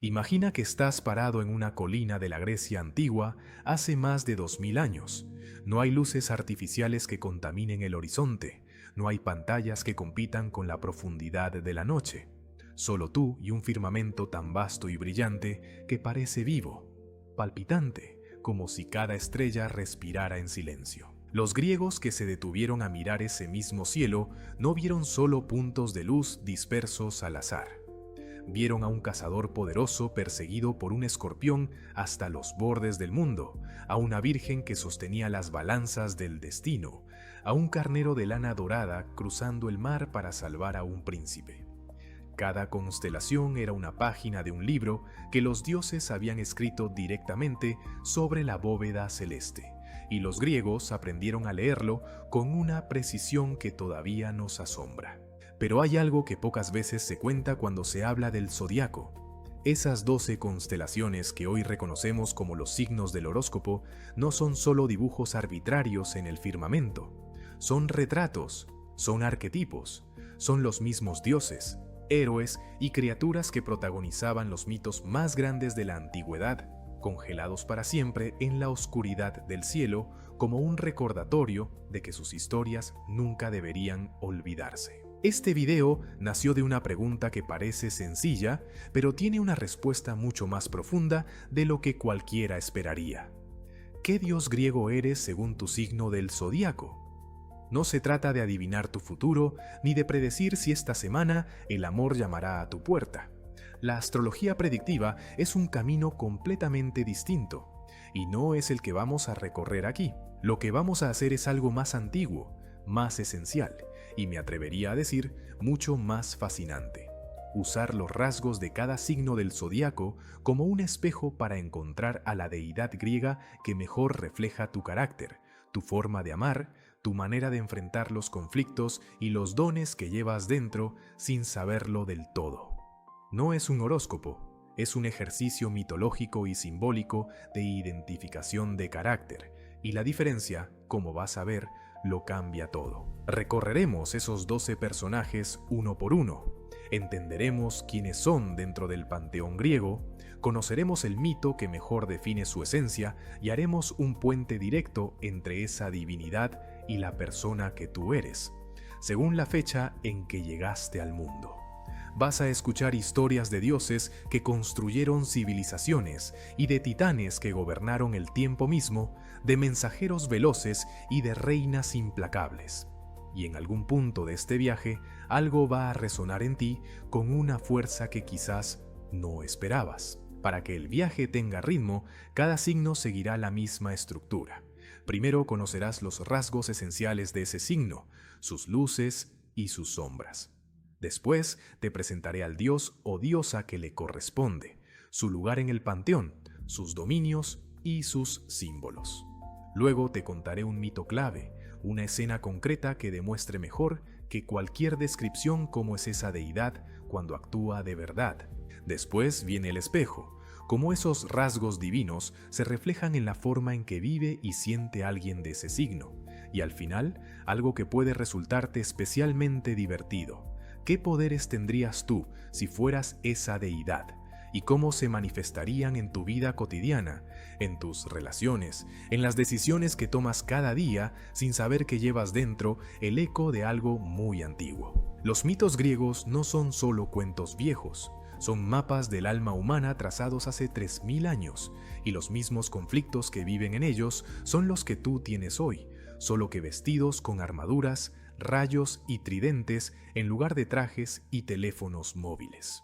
Imagina que estás parado en una colina de la Grecia antigua hace más de 2000 años. No hay luces artificiales que contaminen el horizonte, no hay pantallas que compitan con la profundidad de la noche. Solo tú y un firmamento tan vasto y brillante que parece vivo, palpitante, como si cada estrella respirara en silencio. Los griegos que se detuvieron a mirar ese mismo cielo no vieron solo puntos de luz dispersos al azar. Vieron a un cazador poderoso perseguido por un escorpión hasta los bordes del mundo, a una virgen que sostenía las balanzas del destino, a un carnero de lana dorada cruzando el mar para salvar a un príncipe. Cada constelación era una página de un libro que los dioses habían escrito directamente sobre la bóveda celeste, y los griegos aprendieron a leerlo con una precisión que todavía nos asombra. Pero hay algo que pocas veces se cuenta cuando se habla del zodiaco. Esas 12 constelaciones que hoy reconocemos como los signos del horóscopo no son solo dibujos arbitrarios en el firmamento. Son retratos, son arquetipos, son los mismos dioses, héroes y criaturas que protagonizaban los mitos más grandes de la antigüedad, congelados para siempre en la oscuridad del cielo como un recordatorio de que sus historias nunca deberían olvidarse. Este video nació de una pregunta que parece sencilla, pero tiene una respuesta mucho más profunda de lo que cualquiera esperaría. ¿Qué dios griego eres según tu signo del zodíaco? No se trata de adivinar tu futuro, ni de predecir si esta semana el amor llamará a tu puerta. La astrología predictiva es un camino completamente distinto, y no es el que vamos a recorrer aquí. Lo que vamos a hacer es algo más antiguo, más esencial, y me atrevería a decir, mucho más fascinante. Usar los rasgos de cada signo del zodiaco como un espejo para encontrar a la deidad griega que mejor refleja tu carácter, tu forma de amar, tu manera de enfrentar los conflictos y los dones que llevas dentro sin saberlo del todo. No es un horóscopo, es un ejercicio mitológico y simbólico de identificación de carácter, y la diferencia, como vas a ver, lo cambia todo. Recorreremos esos 12 personajes uno por uno, entenderemos quiénes son dentro del panteón griego, conoceremos el mito que mejor define su esencia y haremos un puente directo entre esa divinidad y la persona que tú eres, según la fecha en que llegaste al mundo. Vas a escuchar historias de dioses que construyeron civilizaciones y de titanes que gobernaron el tiempo mismo, de mensajeros veloces y de reinas implacables. Y en algún punto de este viaje, algo va a resonar en ti con una fuerza que quizás no esperabas. Para que el viaje tenga ritmo, cada signo seguirá la misma estructura. Primero conocerás los rasgos esenciales de ese signo, sus luces y sus sombras. Después te presentaré al dios o diosa que le corresponde, su lugar en el panteón, sus dominios y sus símbolos. Luego te contaré un mito clave, una escena concreta que demuestre mejor que cualquier descripción cómo es esa deidad cuando actúa de verdad. Después viene el espejo, cómo esos rasgos divinos se reflejan en la forma en que vive y siente alguien de ese signo. Y al final, algo que puede resultarte especialmente divertido. ¿Qué poderes tendrías tú si fueras esa deidad? ¿Y cómo se manifestarían en tu vida cotidiana, en tus relaciones, en las decisiones que tomas cada día sin saber que llevas dentro el eco de algo muy antiguo? Los mitos griegos no son solo cuentos viejos, son mapas del alma humana trazados hace 3000 años, y los mismos conflictos que viven en ellos son los que tú tienes hoy, solo que vestidos con armaduras, rayos y tridentes en lugar de trajes y teléfonos móviles.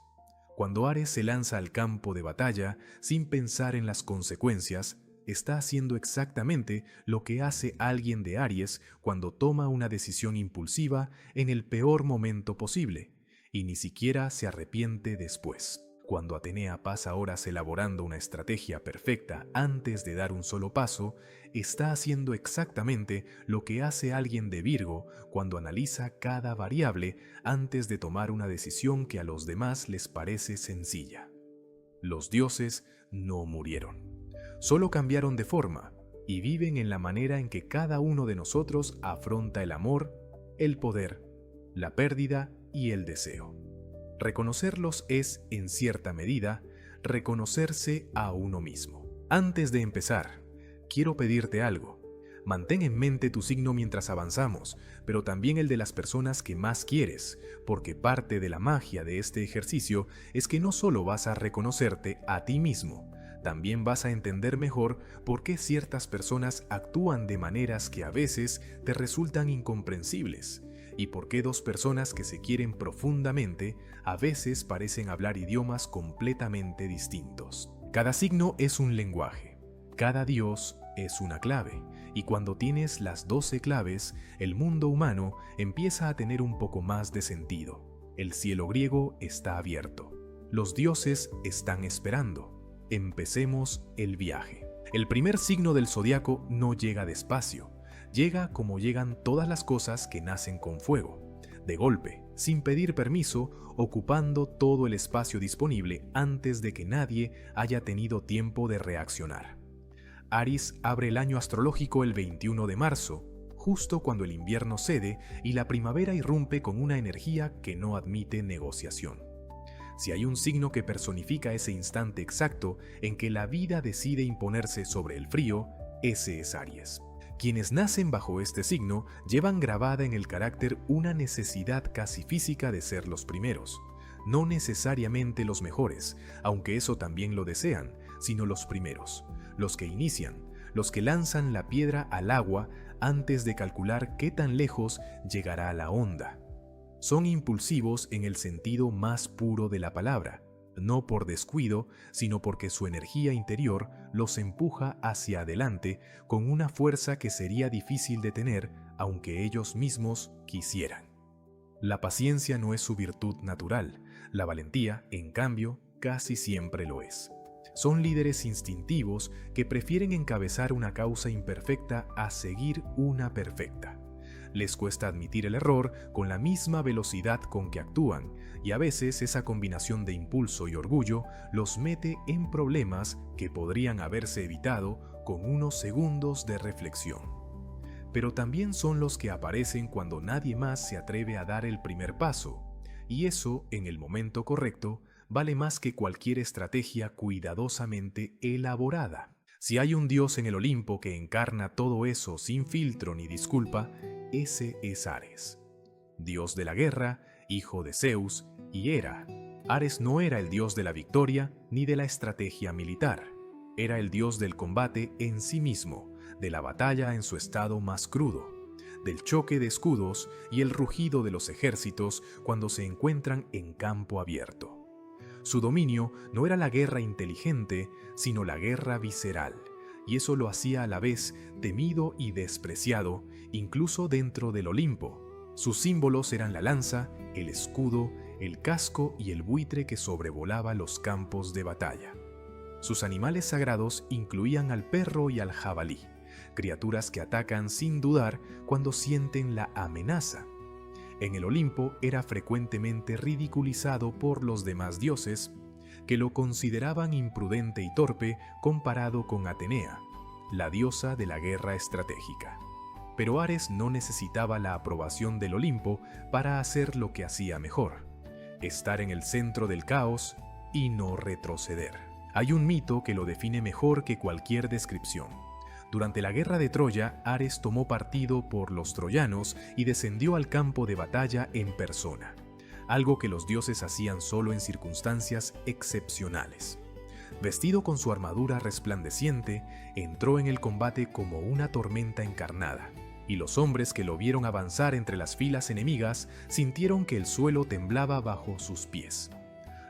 Cuando Ares se lanza al campo de batalla sin pensar en las consecuencias, está haciendo exactamente lo que hace alguien de Aries cuando toma una decisión impulsiva en el peor momento posible, y ni siquiera se arrepiente después. Cuando Atenea pasa horas elaborando una estrategia perfecta antes de dar un solo paso, está haciendo exactamente lo que hace alguien de Virgo cuando analiza cada variable antes de tomar una decisión que a los demás les parece sencilla. Los dioses no murieron, solo cambiaron de forma y viven en la manera en que cada uno de nosotros afronta el amor, el poder, la pérdida y el deseo. Reconocerlos es, en cierta medida, reconocerse a uno mismo. Antes de empezar, quiero pedirte algo. Mantén en mente tu signo mientras avanzamos, pero también el de las personas que más quieres, porque parte de la magia de este ejercicio es que no solo vas a reconocerte a ti mismo, también vas a entender mejor por qué ciertas personas actúan de maneras que a veces te resultan incomprensibles, y por qué dos personas que se quieren profundamente a veces parecen hablar idiomas completamente distintos. Cada signo es un lenguaje, cada dios es una clave, y cuando tienes las 12 claves, el mundo humano empieza a tener un poco más de sentido. El cielo griego está abierto. Los dioses están esperando. Empecemos el viaje. El primer signo del zodiaco no llega despacio. Llega como llegan todas las cosas que nacen con fuego, de golpe, sin pedir permiso, ocupando todo el espacio disponible antes de que nadie haya tenido tiempo de reaccionar. Aries abre el año astrológico el 21 de marzo, justo cuando el invierno cede y la primavera irrumpe con una energía que no admite negociación. Si hay un signo que personifica ese instante exacto en que la vida decide imponerse sobre el frío, ese es Aries. Quienes nacen bajo este signo llevan grabada en el carácter una necesidad casi física de ser los primeros. No necesariamente los mejores, aunque eso también lo desean, sino los primeros, los que inician, los que lanzan la piedra al agua antes de calcular qué tan lejos llegará la onda. Son impulsivos en el sentido más puro de la palabra, no por descuido, sino porque su energía interior los empuja hacia adelante con una fuerza que sería difícil de tener aunque ellos mismos quisieran. La paciencia no es su virtud natural, la valentía, en cambio, casi siempre lo es. Son líderes instintivos que prefieren encabezar una causa imperfecta a seguir una perfecta. Les cuesta admitir el error con la misma velocidad con que actúan, y a veces esa combinación de impulso y orgullo los mete en problemas que podrían haberse evitado con unos segundos de reflexión. Pero también son los que aparecen cuando nadie más se atreve a dar el primer paso, y eso, en el momento correcto, vale más que cualquier estrategia cuidadosamente elaborada. Si hay un dios en el Olimpo que encarna todo eso sin filtro ni disculpa, ese es Ares. Dios de la guerra, hijo de Zeus y Hera. Ares no era el dios de la victoria ni de la estrategia militar. Era el dios del combate en sí mismo, de la batalla en su estado más crudo, del choque de escudos y el rugido de los ejércitos cuando se encuentran en campo abierto. Su dominio no era la guerra inteligente, sino la guerra visceral, y eso lo hacía a la vez temido y despreciado, incluso dentro del Olimpo. Sus símbolos eran la lanza, el escudo, el casco y el buitre que sobrevolaba los campos de batalla. Sus animales sagrados incluían al perro y al jabalí, criaturas que atacan sin dudar cuando sienten la amenaza. En el Olimpo era frecuentemente ridiculizado por los demás dioses, que lo consideraban imprudente y torpe comparado con Atenea, la diosa de la guerra estratégica. Pero Ares no necesitaba la aprobación del Olimpo para hacer lo que hacía mejor: estar en el centro del caos y no retroceder. Hay un mito que lo define mejor que cualquier descripción. Durante la guerra de Troya, Ares tomó partido por los troyanos y descendió al campo de batalla en persona, algo que los dioses hacían solo en circunstancias excepcionales. Vestido con su armadura resplandeciente, entró en el combate como una tormenta encarnada, y los hombres que lo vieron avanzar entre las filas enemigas sintieron que el suelo temblaba bajo sus pies.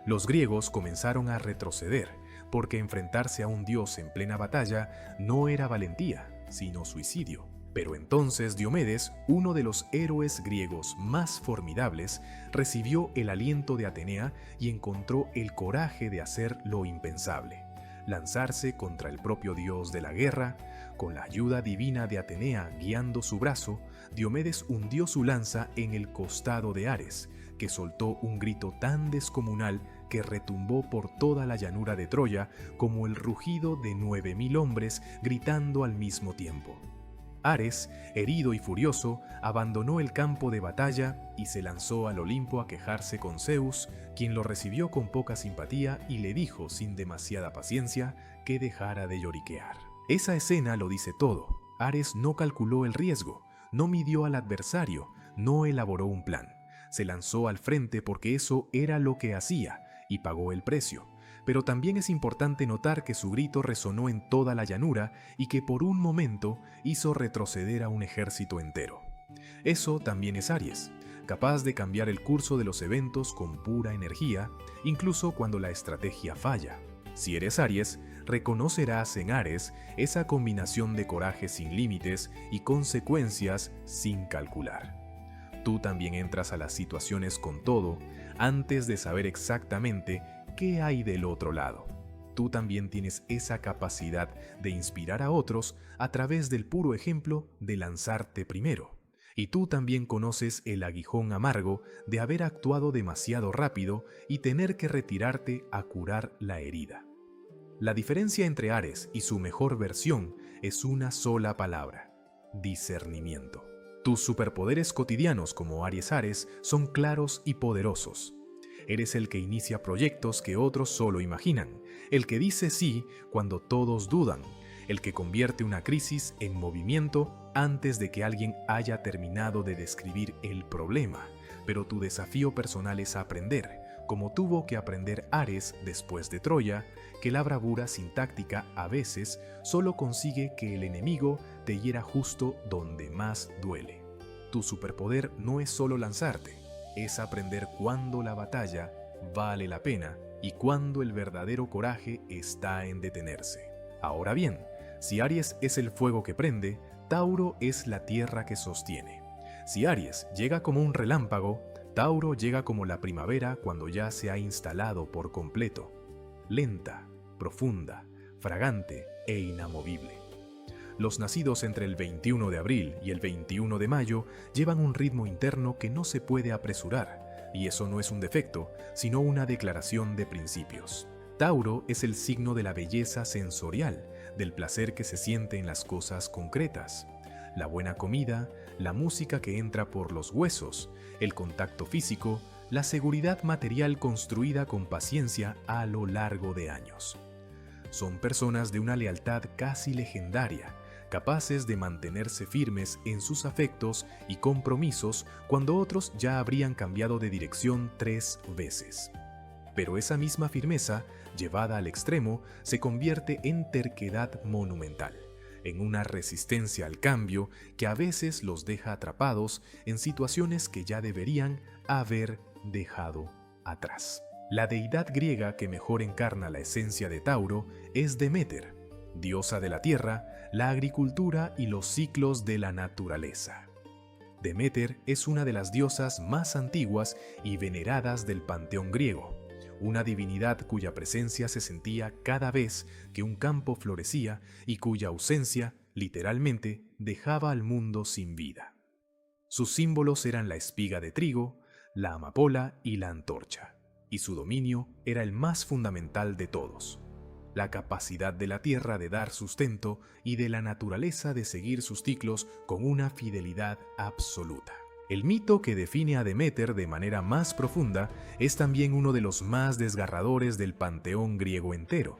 Los griegos comenzaron a retroceder, porque enfrentarse a un dios en plena batalla no era valentía, sino suicidio. Pero entonces Diomedes, uno de los héroes griegos más formidables, recibió el aliento de Atenea y encontró el coraje de hacer lo impensable: lanzarse contra el propio dios de la guerra. Con la ayuda divina de Atenea guiando su brazo, Diomedes hundió su lanza en el costado de Ares, que soltó un grito tan descomunal que retumbó por toda la llanura de Troya como el rugido de 9000 hombres gritando al mismo tiempo. Ares, herido y furioso, abandonó el campo de batalla y se lanzó al Olimpo a quejarse con Zeus, quien lo recibió con poca simpatía y le dijo sin demasiada paciencia que dejara de lloriquear. Esa escena lo dice todo. Ares no calculó el riesgo, no midió al adversario, no elaboró un plan. Se lanzó al frente porque eso era lo que hacía y pagó el precio. Pero también es importante notar que su grito resonó en toda la llanura y que por un momento hizo retroceder a un ejército entero. Eso también es Aries, capaz de cambiar el curso de los eventos con pura energía, incluso cuando la estrategia falla. Si eres Aries, reconocerás en Ares esa combinación de coraje sin límites y consecuencias sin calcular. Tú también entras a las situaciones con todo antes de saber exactamente ¿qué hay del otro lado? Tú también tienes esa capacidad de inspirar a otros a través del puro ejemplo de lanzarte primero. Y tú también conoces el aguijón amargo de haber actuado demasiado rápido y tener que retirarte a curar la herida. La diferencia entre Ares y su mejor versión es una sola palabra: discernimiento. Tus superpoderes cotidianos como Aries son claros y poderosos. Eres el que inicia proyectos que otros solo imaginan, el que dice sí cuando todos dudan, el que convierte una crisis en movimiento antes de que alguien haya terminado de describir el problema. Pero tu desafío personal es aprender, como tuvo que aprender Ares después de Troya, que la bravura sin táctica a veces solo consigue que el enemigo te hiera justo donde más duele. Tu superpoder no es solo lanzarte, es aprender cuándo la batalla vale la pena y cuándo el verdadero coraje está en detenerse. Ahora bien, si Aries es el fuego que prende, Tauro es la tierra que sostiene. Si Aries llega como un relámpago, Tauro llega como la primavera cuando ya se ha instalado por completo, lenta, profunda, fragante e inamovible. Los nacidos entre el 21 de abril y el 21 de mayo llevan un ritmo interno que no se puede apresurar, y eso no es un defecto, sino una declaración de principios. Tauro es el signo de la belleza sensorial, del placer que se siente en las cosas concretas. La buena comida, la música que entra por los huesos, el contacto físico, la seguridad material construida con paciencia a lo largo de años. Son personas de una lealtad casi legendaria, capaces de mantenerse firmes en sus afectos y compromisos cuando otros ya habrían cambiado de dirección 3 veces. Pero esa misma firmeza, llevada al extremo, se convierte en terquedad monumental, en una resistencia al cambio que a veces los deja atrapados en situaciones que ya deberían haber dejado atrás. La deidad griega que mejor encarna la esencia de Tauro es Deméter, diosa de la tierra, la agricultura y los ciclos de la naturaleza. Deméter es una de las diosas más antiguas y veneradas del panteón griego, una divinidad cuya presencia se sentía cada vez que un campo florecía y cuya ausencia, literalmente, dejaba al mundo sin vida. Sus símbolos eran la espiga de trigo, la amapola y la antorcha, y su dominio era el más fundamental de todos: la capacidad de la tierra de dar sustento y de la naturaleza de seguir sus ciclos con una fidelidad absoluta. El mito que define a Deméter de manera más profunda es también uno de los más desgarradores del panteón griego entero.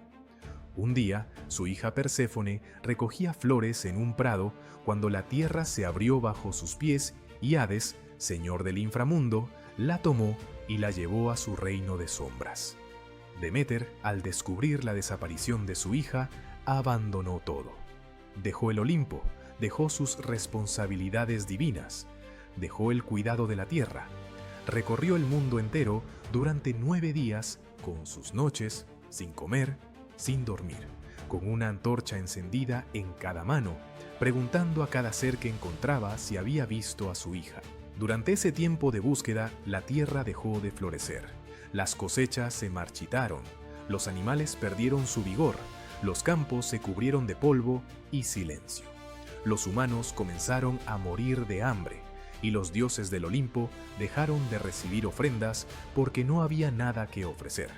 Un día, su hija Perséfone recogía flores en un prado cuando la tierra se abrió bajo sus pies y Hades, señor del inframundo, la tomó y la llevó a su reino de sombras. Deméter, al descubrir la desaparición de su hija, abandonó todo. Dejó el Olimpo, dejó sus responsabilidades divinas, dejó el cuidado de la tierra, recorrió el mundo entero durante 9 días con sus noches, sin comer, sin dormir, con una antorcha encendida en cada mano, preguntando a cada ser que encontraba si había visto a su hija. Durante ese tiempo de búsqueda, la tierra dejó de florecer. Las cosechas se marchitaron, los animales perdieron su vigor, los campos se cubrieron de polvo y silencio. Los humanos comenzaron a morir de hambre y los dioses del Olimpo dejaron de recibir ofrendas porque no había nada que ofrecer.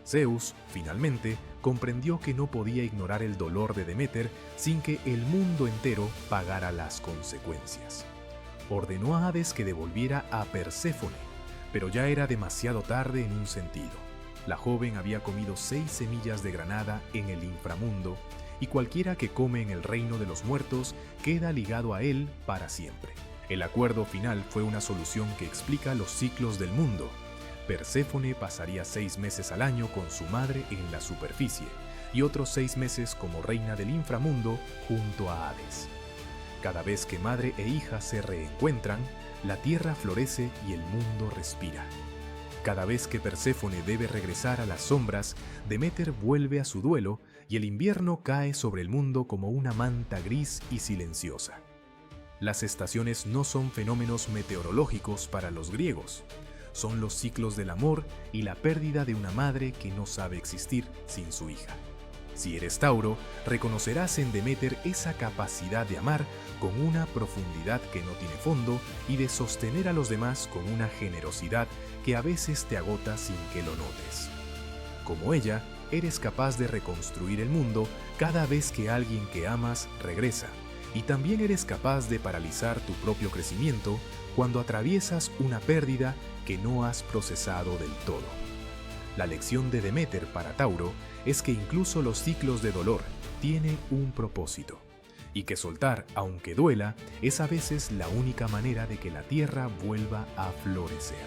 Zeus, finalmente, comprendió que no podía ignorar el dolor de Deméter sin que el mundo entero pagara las consecuencias. Ordenó a Hades que devolviera a Perséfone, pero ya era demasiado tarde en un sentido. La joven había comido 6 semillas de granada en el inframundo, y cualquiera que come en el reino de los muertos queda ligado a él para siempre. El acuerdo final fue una solución que explica los ciclos del mundo. Perséfone pasaría 6 meses al año con su madre en la superficie, y otros 6 meses como reina del inframundo junto a Hades. Cada vez que madre e hija se reencuentran, la tierra florece y el mundo respira. Cada vez que Perséfone debe regresar a las sombras, Deméter vuelve a su duelo y el invierno cae sobre el mundo como una manta gris y silenciosa. Las estaciones no son fenómenos meteorológicos para los griegos, son los ciclos del amor y la pérdida de una madre que no sabe existir sin su hija. Si eres Tauro, reconocerás en Deméter esa capacidad de amar con una profundidad que no tiene fondo y de sostener a los demás con una generosidad que a veces te agota sin que lo notes. Como ella, eres capaz de reconstruir el mundo cada vez que alguien que amas regresa, y también eres capaz de paralizar tu propio crecimiento cuando atraviesas una pérdida que no has procesado del todo. La lección de Deméter para Tauro es que incluso los ciclos de dolor tienen un propósito, y que soltar, aunque duela, es a veces la única manera de que la tierra vuelva a florecer.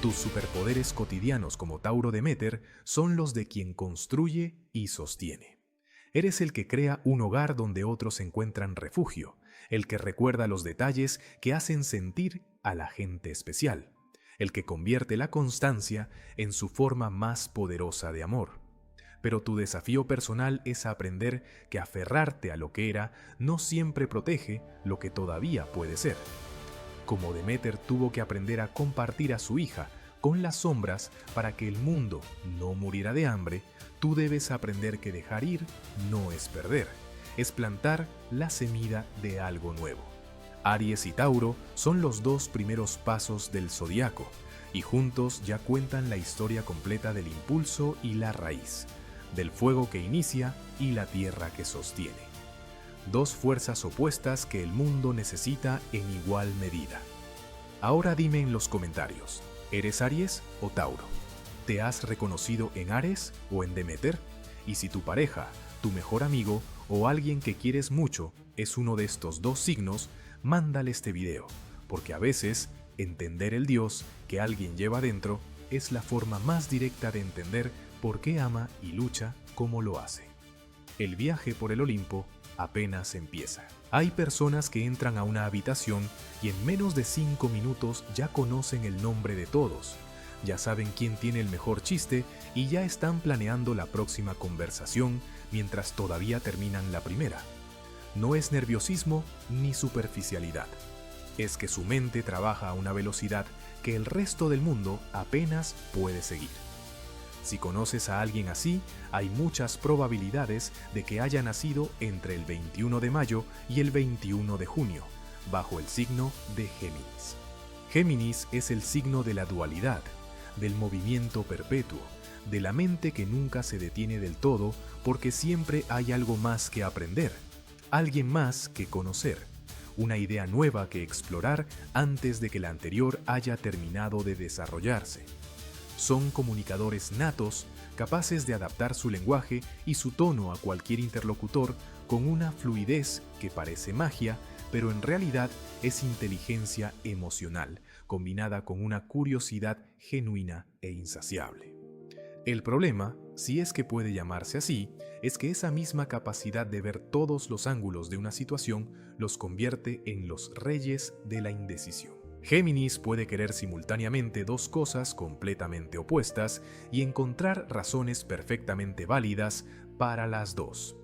Tus superpoderes cotidianos como Tauro Deméter son los de quien construye y sostiene. Eres el que crea un hogar donde otros encuentran refugio, el que recuerda los detalles que hacen sentir a la gente especial, el que convierte la constancia en su forma más poderosa de amor. Pero tu desafío personal es aprender que aferrarte a lo que era no siempre protege lo que todavía puede ser. Como Deméter tuvo que aprender a compartir a su hija con las sombras para que el mundo no muriera de hambre, tú debes aprender que dejar ir no es perder, es plantar la semilla de algo nuevo. Aries y Tauro son los 2 primeros pasos del zodiaco, y juntos ya cuentan la historia completa del impulso y la raíz, del fuego que inicia y la tierra que sostiene. 2 fuerzas opuestas que el mundo necesita en igual medida. Ahora dime en los comentarios, ¿eres Aries o Tauro? ¿Te has reconocido en Ares o en Deméter? Y si tu pareja, tu mejor amigo o alguien que quieres mucho es uno de estos 2 signos, mándale este video, porque a veces entender el Dios que alguien lleva dentro es la forma más directa de entender por qué ama y lucha como lo hace. El viaje por el Olimpo apenas empieza. Hay personas que entran a una habitación y en menos de 5 minutos ya conocen el nombre de todos, ya saben quién tiene el mejor chiste y ya están planeando la próxima conversación mientras todavía terminan la primera. No es nerviosismo ni superficialidad, es que su mente trabaja a una velocidad que el resto del mundo apenas puede seguir. Si conoces a alguien así, hay muchas probabilidades de que haya nacido entre el 21 de mayo y el 21 de junio, bajo el signo de Géminis. Géminis es el signo de la dualidad, del movimiento perpetuo, de la mente que nunca se detiene del todo porque siempre hay algo más que aprender, alguien más que conocer, una idea nueva que explorar antes de que la anterior haya terminado de desarrollarse. Son comunicadores natos, capaces de adaptar su lenguaje y su tono a cualquier interlocutor con una fluidez que parece magia, pero en realidad es inteligencia emocional, combinada con una curiosidad genuina e insaciable. El problema, si es que puede llamarse así, es que esa misma capacidad de ver todos los ángulos de una situación los convierte en los reyes de la indecisión. Géminis puede querer simultáneamente 2 cosas completamente opuestas y encontrar razones perfectamente válidas para las 2.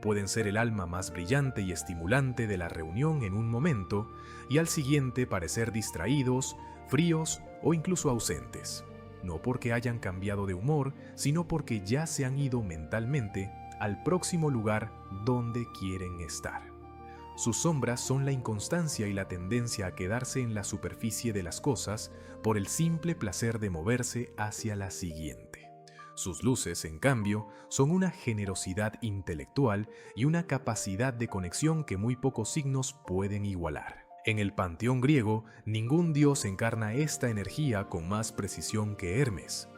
Pueden ser el alma más brillante y estimulante de la reunión en un momento y al siguiente parecer distraídos, fríos o incluso ausentes. No porque hayan cambiado de humor, sino porque ya se han ido mentalmente al próximo lugar donde quieren estar. Sus sombras son la inconstancia y la tendencia a quedarse en la superficie de las cosas por el simple placer de moverse hacia la siguiente. Sus luces, en cambio, son una generosidad intelectual y una capacidad de conexión que muy pocos signos pueden igualar. En el panteón griego, ningún dios encarna esta energía con más precisión que Hermes.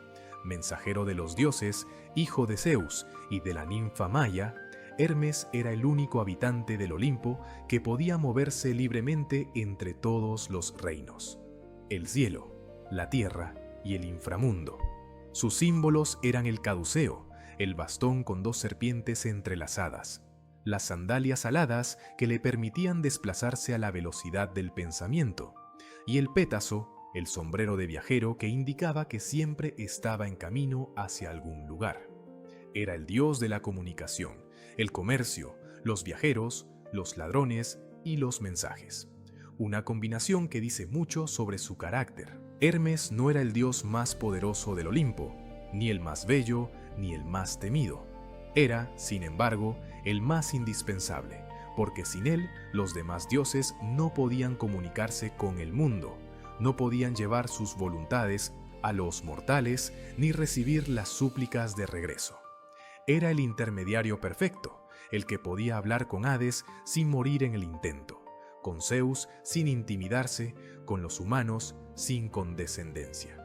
Mensajero de los dioses, hijo de Zeus y de la ninfa Maya, Hermes era el único habitante del Olimpo que podía moverse libremente entre todos los reinos: el cielo, la tierra y el inframundo. Sus símbolos eran el caduceo, el bastón con 2 serpientes entrelazadas, las sandalias aladas que le permitían desplazarse a la velocidad del pensamiento, y el pétaso, el sombrero de viajero que indicaba que siempre estaba en camino hacia algún lugar. Era el dios de la comunicación, el comercio, los viajeros, los ladrones y los mensajes. Una combinación que dice mucho sobre su carácter. Hermes no era el dios más poderoso del Olimpo, ni el más bello, ni el más temido. Era, sin embargo, el más indispensable, porque sin él los demás dioses no podían comunicarse con el mundo, no podían llevar sus voluntades a los mortales ni recibir las súplicas de regreso. Era el intermediario perfecto, el que podía hablar con Hades sin morir en el intento, con Zeus sin intimidarse, con los humanos sin condescendencia.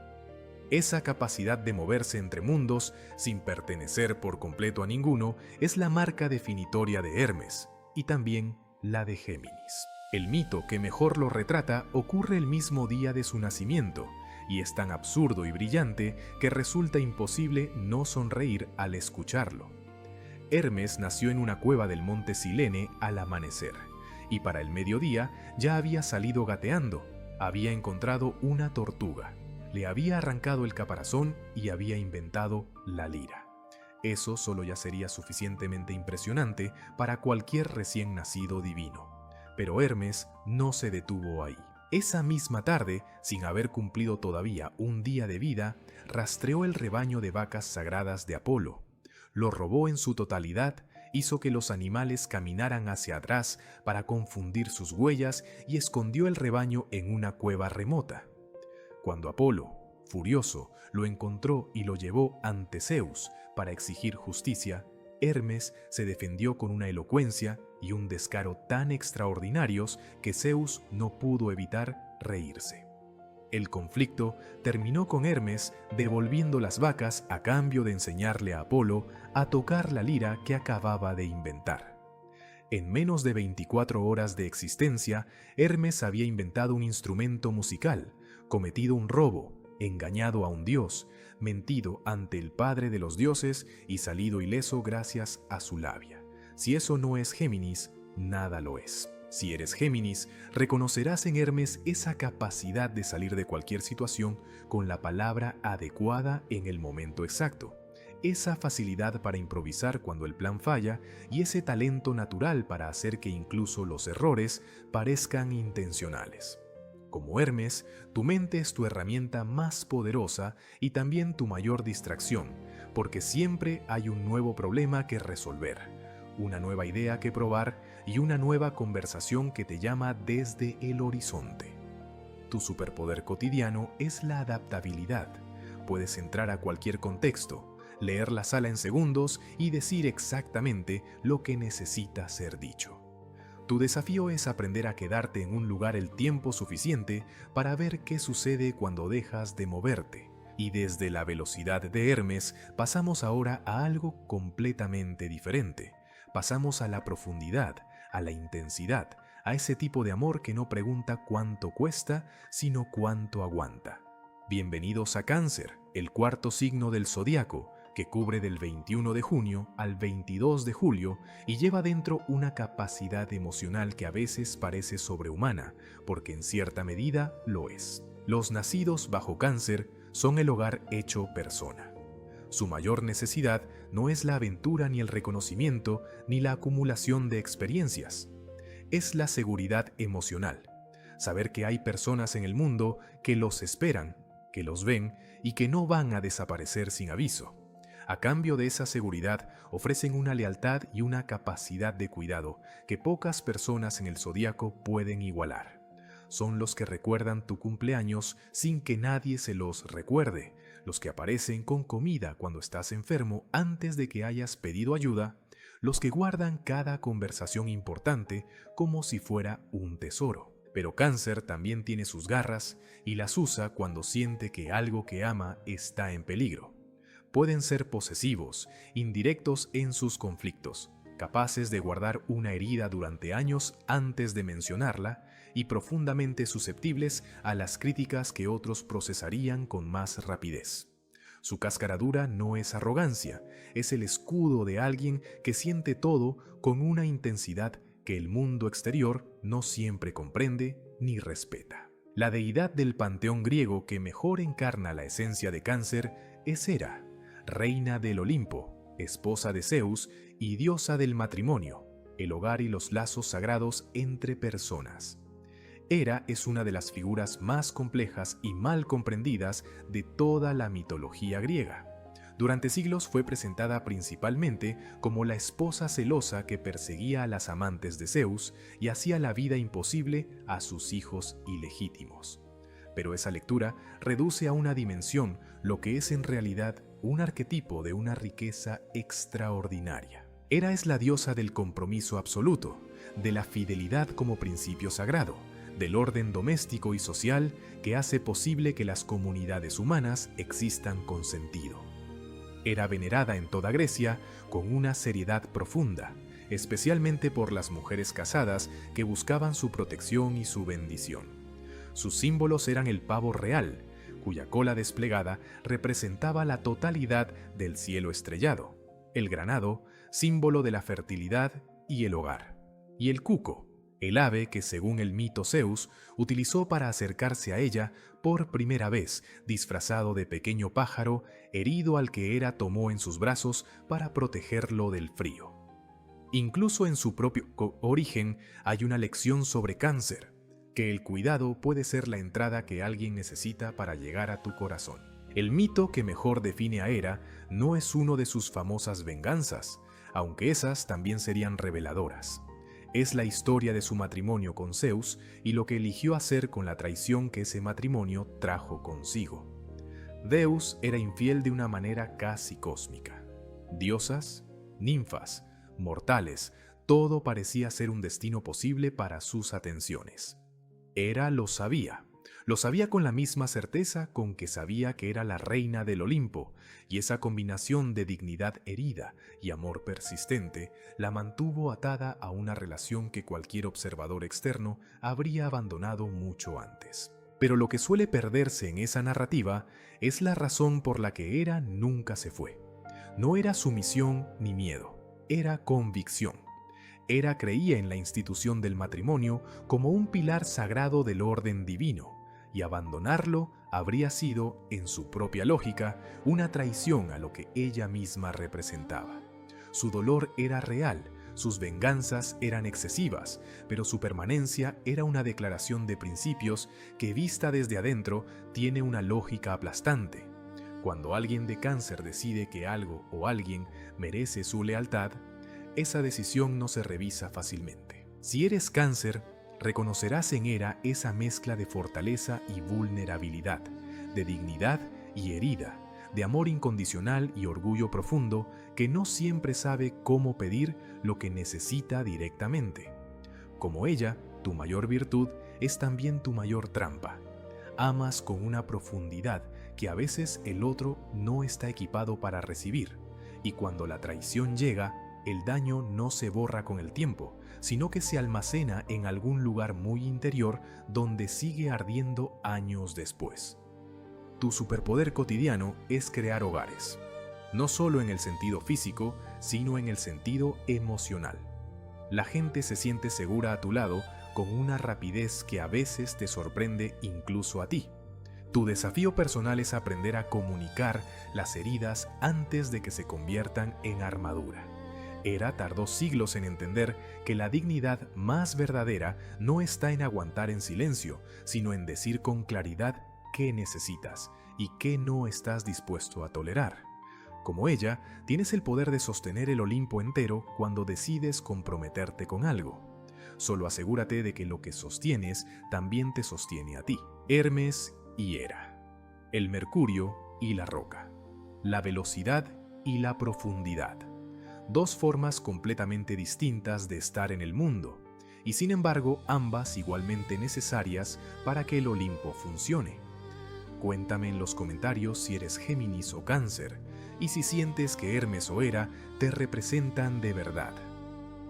Esa capacidad de moverse entre mundos sin pertenecer por completo a ninguno es la marca definitoria de Hermes y también la de Géminis. El mito que mejor lo retrata ocurre el mismo día de su nacimiento y es tan absurdo y brillante que resulta imposible no sonreír al escucharlo. Hermes nació en una cueva del monte Silene al amanecer y para el mediodía ya había salido gateando, había encontrado una tortuga, le había arrancado el caparazón y había inventado la lira. Eso solo ya sería suficientemente impresionante para cualquier recién nacido divino. Pero Hermes no se detuvo ahí. Esa misma tarde, sin haber cumplido todavía un día de vida, rastreó el rebaño de vacas sagradas de Apolo, lo robó en su totalidad, hizo que los animales caminaran hacia atrás para confundir sus huellas y escondió el rebaño en una cueva remota. Cuando Apolo, furioso, lo encontró y lo llevó ante Zeus para exigir justicia, Hermes se defendió con una elocuencia y un descaro tan extraordinarios que Zeus no pudo evitar reírse. El conflicto terminó con Hermes devolviendo las vacas a cambio de enseñarle a Apolo a tocar la lira que acababa de inventar. En menos de 24 horas de existencia, Hermes había inventado un instrumento musical, cometido un robo, engañado a un dios, mentido ante el padre de los dioses y salido ileso gracias a su labia. Si eso no es Géminis, nada lo es. Si eres Géminis, reconocerás en Hermes esa capacidad de salir de cualquier situación con la palabra adecuada en el momento exacto, esa facilidad para improvisar cuando el plan falla y ese talento natural para hacer que incluso los errores parezcan intencionales. Como Hermes, tu mente es tu herramienta más poderosa y también tu mayor distracción, porque siempre hay un nuevo problema que resolver, una nueva idea que probar y una nueva conversación que te llama desde el horizonte. Tu superpoder cotidiano es la adaptabilidad. Puedes entrar a cualquier contexto, leer la sala en segundos y decir exactamente lo que necesita ser dicho. Tu desafío es aprender a quedarte en un lugar el tiempo suficiente para ver qué sucede cuando dejas de moverte. Y desde la velocidad de Hermes pasamos ahora a algo completamente diferente. Pasamos a la profundidad, a la intensidad, a ese tipo de amor que no pregunta cuánto cuesta, sino cuánto aguanta. Bienvenidos a Cáncer, el 4º signo del zodiaco, que cubre del 21 de junio al 22 de julio y lleva dentro una capacidad emocional que a veces parece sobrehumana, porque en cierta medida lo es. Los nacidos bajo Cáncer son el hogar hecho persona. Su mayor necesidad no es la aventura ni el reconocimiento ni la acumulación de experiencias. Es la seguridad emocional, saber que hay personas en el mundo que los esperan, que los ven y que no van a desaparecer sin aviso. A cambio de esa seguridad ofrecen una lealtad y una capacidad de cuidado que pocas personas en el zodiaco pueden igualar. Son los que recuerdan tu cumpleaños sin que nadie se los recuerde, los que aparecen con comida cuando estás enfermo antes de que hayas pedido ayuda, los que guardan cada conversación importante como si fuera un tesoro. Pero Cáncer también tiene sus garras y las usa cuando siente que algo que ama está en peligro. Pueden ser posesivos, indirectos en sus conflictos, capaces de guardar una herida durante años antes de mencionarla y profundamente susceptibles a las críticas que otros procesarían con más rapidez. Su cáscara dura no es arrogancia, es el escudo de alguien que siente todo con una intensidad que el mundo exterior no siempre comprende ni respeta. La deidad del panteón griego que mejor encarna la esencia de Cáncer es Hera, reina del Olimpo, esposa de Zeus y diosa del matrimonio, el hogar y los lazos sagrados entre personas. Hera es una de las figuras más complejas y mal comprendidas de toda la mitología griega. Durante siglos fue presentada principalmente como la esposa celosa que perseguía a las amantes de Zeus y hacía la vida imposible a sus hijos ilegítimos. Pero esa lectura reduce a una dimensión lo que es en realidad un arquetipo de una riqueza extraordinaria. Hera es la diosa del compromiso absoluto, de la fidelidad como principio sagrado, del orden doméstico y social que hace posible que las comunidades humanas existan con sentido. Era venerada en toda Grecia con una seriedad profunda, especialmente por las mujeres casadas que buscaban su protección y su bendición. Sus símbolos eran el pavo real, cuya cola desplegada representaba la totalidad del cielo estrellado, el granado, símbolo de la fertilidad y el hogar, y el cuco, el ave que según el mito Zeus utilizó para acercarse a ella por primera vez, disfrazado de pequeño pájaro herido al que Hera tomó en sus brazos para protegerlo del frío. Incluso en su propio origen hay una lección sobre Cáncer, que el cuidado puede ser la entrada que alguien necesita para llegar a tu corazón. El mito que mejor define a Hera no es uno de sus famosas venganzas, aunque esas también serían reveladoras. Es la historia de su matrimonio con Zeus y lo que eligió hacer con la traición que ese matrimonio trajo consigo. Zeus era infiel de una manera casi cósmica. Diosas, ninfas, mortales, todo parecía ser un destino posible para sus atenciones. Hera lo sabía con la misma certeza con que sabía que era la reina del Olimpo, y esa combinación de dignidad herida y amor persistente la mantuvo atada a una relación que cualquier observador externo habría abandonado mucho antes. Pero lo que suele perderse en esa narrativa es la razón por la que Hera nunca se fue. No era sumisión ni miedo, era convicción. Hera creía en la institución del matrimonio como un pilar sagrado del orden divino, y abandonarlo habría sido, en su propia lógica, una traición a lo que ella misma representaba. Su dolor era real, sus venganzas eran excesivas, pero su permanencia era una declaración de principios que, vista desde adentro, tiene una lógica aplastante. Cuando alguien de Cáncer decide que algo o alguien merece su lealtad, esa decisión no se revisa fácilmente. Si eres Cáncer, reconocerás en Hera esa mezcla de fortaleza y vulnerabilidad, de dignidad y herida, de amor incondicional y orgullo profundo que no siempre sabe cómo pedir lo que necesita directamente. Como ella, tu mayor virtud es también tu mayor trampa. Amas con una profundidad que a veces el otro no está equipado para recibir, y cuando la traición llega, el daño no se borra con el tiempo, sino que se almacena en algún lugar muy interior donde sigue ardiendo años después. Tu superpoder cotidiano es crear hogares, no solo en el sentido físico, sino en el sentido emocional. La gente se siente segura a tu lado con una rapidez que a veces te sorprende incluso a ti. Tu desafío personal es aprender a comunicar las heridas antes de que se conviertan en armadura. Hera tardó siglos en entender que la dignidad más verdadera no está en aguantar en silencio, sino en decir con claridad qué necesitas y qué no estás dispuesto a tolerar. Como ella, tienes el poder de sostener el Olimpo entero cuando decides comprometerte con algo. Solo asegúrate de que lo que sostienes también te sostiene a ti. Hermes y Hera. El mercurio y la roca, la velocidad y la profundidad. Dos formas completamente distintas de estar en el mundo, y sin embargo ambas igualmente necesarias para que el Olimpo funcione. Cuéntame en los comentarios si eres Géminis o Cáncer, y si sientes que Hermes o Hera te representan de verdad.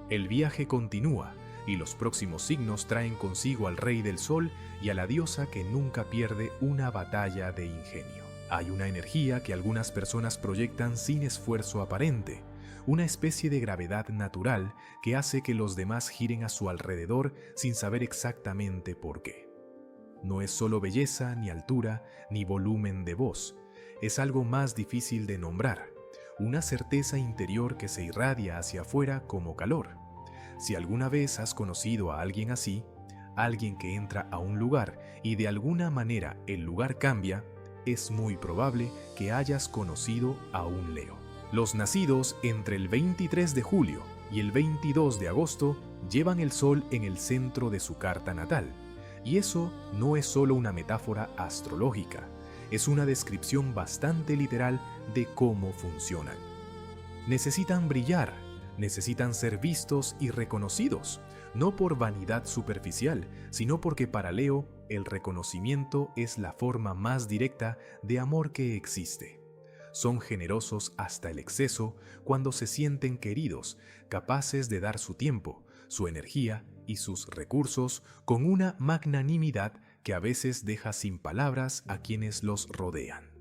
El viaje continúa, y los próximos signos traen consigo al Rey del Sol y a la diosa que nunca pierde una batalla de ingenio. Hay una energía que algunas personas proyectan sin esfuerzo aparente, una especie de gravedad natural que hace que los demás giren a su alrededor sin saber exactamente por qué. No es solo belleza, ni altura, ni volumen de voz, es algo más difícil de nombrar, una certeza interior que se irradia hacia afuera como calor. Si alguna vez has conocido a alguien así, alguien que entra a un lugar y de alguna manera el lugar cambia, es muy probable que hayas conocido a un Leo. Los nacidos entre el 23 de julio y el 22 de agosto llevan el Sol en el centro de su carta natal, y eso no es solo una metáfora astrológica, es una descripción bastante literal de cómo funcionan. Necesitan brillar, necesitan ser vistos y reconocidos, no por vanidad superficial, sino porque para Leo el reconocimiento es la forma más directa de amor que existe. Son generosos hasta el exceso cuando se sienten queridos, capaces de dar su tiempo, su energía y sus recursos con una magnanimidad que a veces deja sin palabras a quienes los rodean.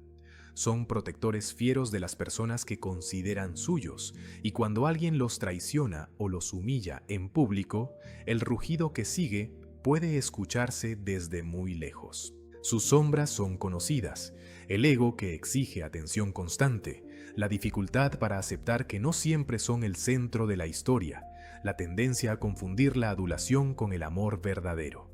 Son protectores fieros de las personas que consideran suyos, y cuando alguien los traiciona o los humilla en público, el rugido que sigue puede escucharse desde muy lejos. Sus sombras son conocidas, el ego que exige atención constante, la dificultad para aceptar que no siempre son el centro de la historia, la tendencia a confundir la adulación con el amor verdadero.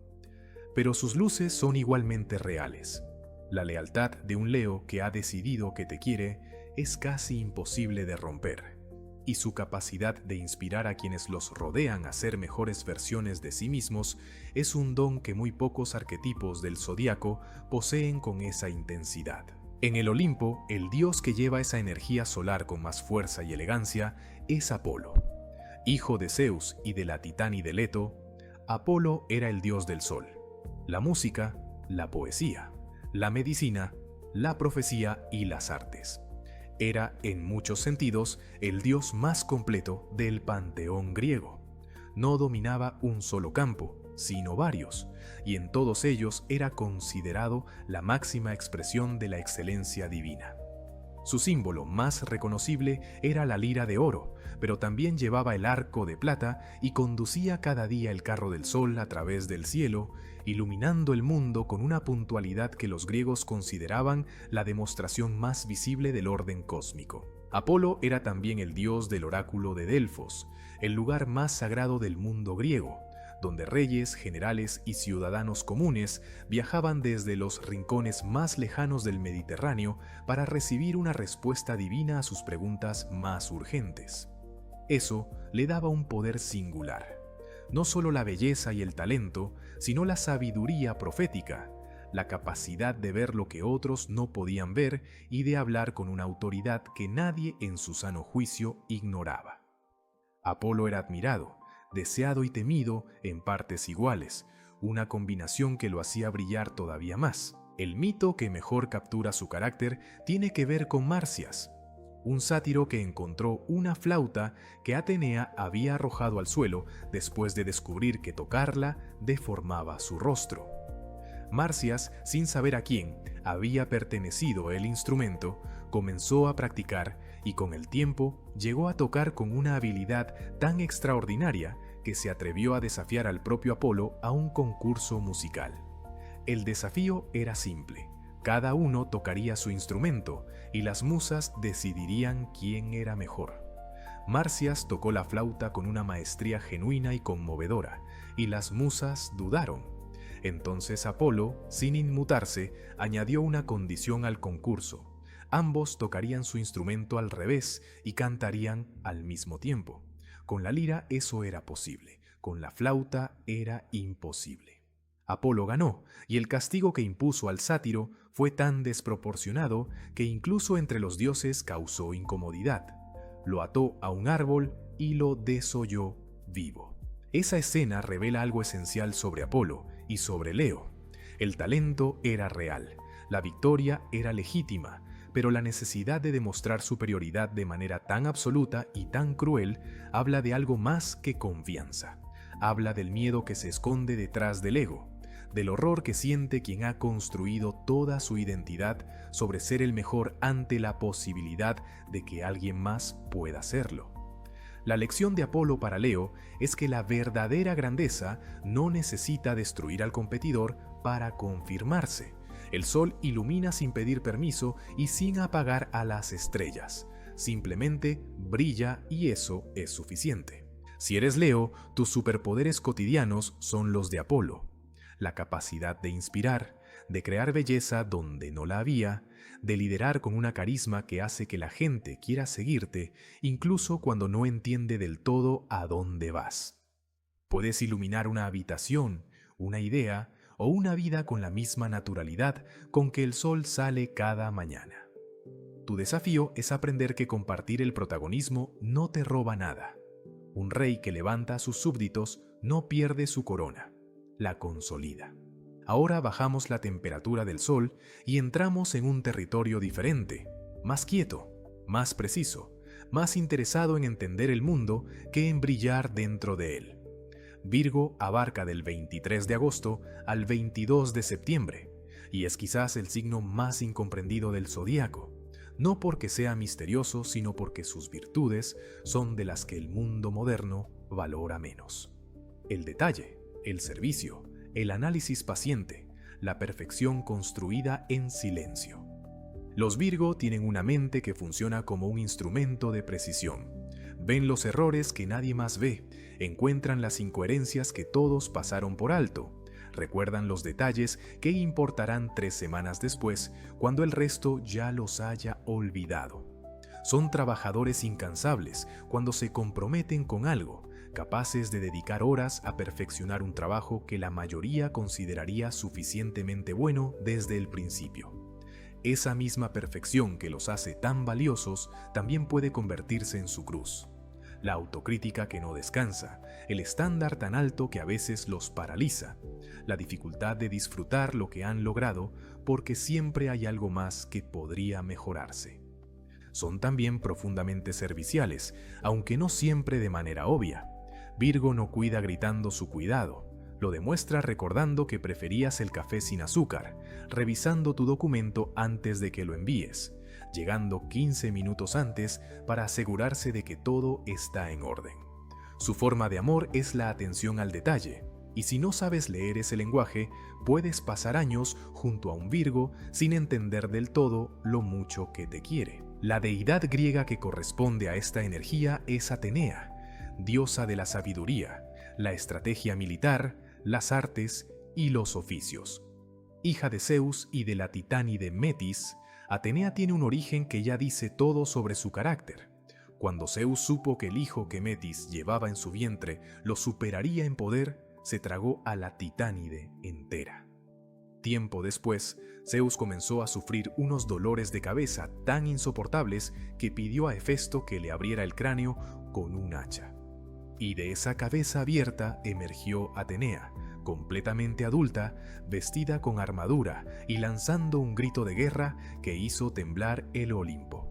Pero sus luces son igualmente reales. La lealtad de un Leo que ha decidido que te quiere es casi imposible de romper, y su capacidad de inspirar a quienes los rodean a ser mejores versiones de sí mismos es un don que muy pocos arquetipos del zodiaco poseen con esa intensidad. En el Olimpo, el dios que lleva esa energía solar con más fuerza y elegancia es Apolo. Hijo de Zeus y de la titánide Leto, Apolo era el dios del sol, la música, la poesía, la medicina, la profecía y las artes. Era, en muchos sentidos, el dios más completo del panteón griego. No dominaba un solo campo, sino varios, y en todos ellos era considerado la máxima expresión de la excelencia divina. Su símbolo más reconocible era la lira de oro, pero también llevaba el arco de plata y conducía cada día el carro del sol a través del cielo, iluminando el mundo con una puntualidad que los griegos consideraban la demostración más visible del orden cósmico. Apolo era también el dios del oráculo de Delfos, el lugar más sagrado del mundo griego, donde reyes, generales y ciudadanos comunes viajaban desde los rincones más lejanos del Mediterráneo para recibir una respuesta divina a sus preguntas más urgentes. Eso le daba un poder singular. No solo la belleza y el talento, sino la sabiduría profética, la capacidad de ver lo que otros no podían ver y de hablar con una autoridad que nadie en su sano juicio ignoraba. Apolo era admirado, deseado y temido en partes iguales, una combinación que lo hacía brillar todavía más. El mito que mejor captura su carácter tiene que ver con Marcias, un sátiro que encontró una flauta que Atenea había arrojado al suelo después de descubrir que tocarla deformaba su rostro. Marcias, sin saber a quién había pertenecido el instrumento, comenzó a practicar y con el tiempo llegó a tocar con una habilidad tan extraordinaria que se atrevió a desafiar al propio Apolo a un concurso musical. El desafío era simple. Cada uno tocaría su instrumento y las musas decidirían quién era mejor. Marcias tocó la flauta con una maestría genuina y conmovedora, y las musas dudaron. Entonces Apolo, sin inmutarse, añadió una condición al concurso. Ambos tocarían su instrumento al revés y cantarían al mismo tiempo. Con la lira eso era posible, con la flauta era imposible. Apolo ganó, y el castigo que impuso al sátiro fue tan desproporcionado que incluso entre los dioses causó incomodidad. Lo ató a un árbol y lo desolló vivo. Esa escena revela algo esencial sobre Apolo y sobre Leo. El talento era real, la victoria era legítima, pero la necesidad de demostrar superioridad de manera tan absoluta y tan cruel habla de algo más que confianza. Habla del miedo que se esconde detrás del ego, del horror que siente quien ha construido toda su identidad sobre ser el mejor ante la posibilidad de que alguien más pueda serlo. La lección de Apolo para Leo es que la verdadera grandeza no necesita destruir al competidor para confirmarse. El sol ilumina sin pedir permiso y sin apagar a las estrellas. Simplemente brilla y eso es suficiente. Si eres Leo, tus superpoderes cotidianos son los de Apolo. La capacidad de inspirar, de crear belleza donde no la había, de liderar con una carisma que hace que la gente quiera seguirte, incluso cuando no entiende del todo a dónde vas. Puedes iluminar una habitación, una idea o una vida con la misma naturalidad con que el sol sale cada mañana. Tu desafío es aprender que compartir el protagonismo no te roba nada. Un rey que levanta a sus súbditos no pierde su corona, la consolida. Ahora bajamos la temperatura del sol y entramos en un territorio diferente, más quieto, más preciso, más interesado en entender el mundo que en brillar dentro de él. Virgo abarca del 23 de agosto al 22 de septiembre, y es quizás el signo más incomprendido del zodíaco, no porque sea misterioso, sino porque sus virtudes son de las que el mundo moderno valora menos. El detalle, el servicio, el análisis paciente, la perfección construida en silencio. Los Virgo tienen una mente que funciona como un instrumento de precisión. Ven los errores que nadie más ve, encuentran las incoherencias que todos pasaron por alto, recuerdan los detalles que importarán 3 semanas después, cuando el resto ya los haya olvidado. Son trabajadores incansables cuando se comprometen con algo, capaces de dedicar horas a perfeccionar un trabajo que la mayoría consideraría suficientemente bueno desde el principio. Esa misma perfección que los hace tan valiosos también puede convertirse en su cruz. La autocrítica que no descansa, el estándar tan alto que a veces los paraliza, la dificultad de disfrutar lo que han logrado porque siempre hay algo más que podría mejorarse. Son también profundamente serviciales, aunque no siempre de manera obvia. Virgo no cuida gritando su cuidado, lo demuestra recordando que preferías el café sin azúcar, revisando tu documento antes de que lo envíes, llegando 15 minutos antes para asegurarse de que todo está en orden. Su forma de amor es la atención al detalle, y si no sabes leer ese lenguaje, puedes pasar años junto a un Virgo sin entender del todo lo mucho que te quiere. La deidad griega que corresponde a esta energía es Atenea, diosa de la sabiduría, la estrategia militar, las artes y los oficios. Hija de Zeus y de la titánide Metis, Atenea tiene un origen que ya dice todo sobre su carácter. Cuando Zeus supo que el hijo que Metis llevaba en su vientre lo superaría en poder, se tragó a la titánide entera. Tiempo después, Zeus comenzó a sufrir unos dolores de cabeza tan insoportables que pidió a Hefesto que le abriera el cráneo con un hacha. Y de esa cabeza abierta emergió Atenea, completamente adulta, vestida con armadura y lanzando un grito de guerra que hizo temblar el Olimpo.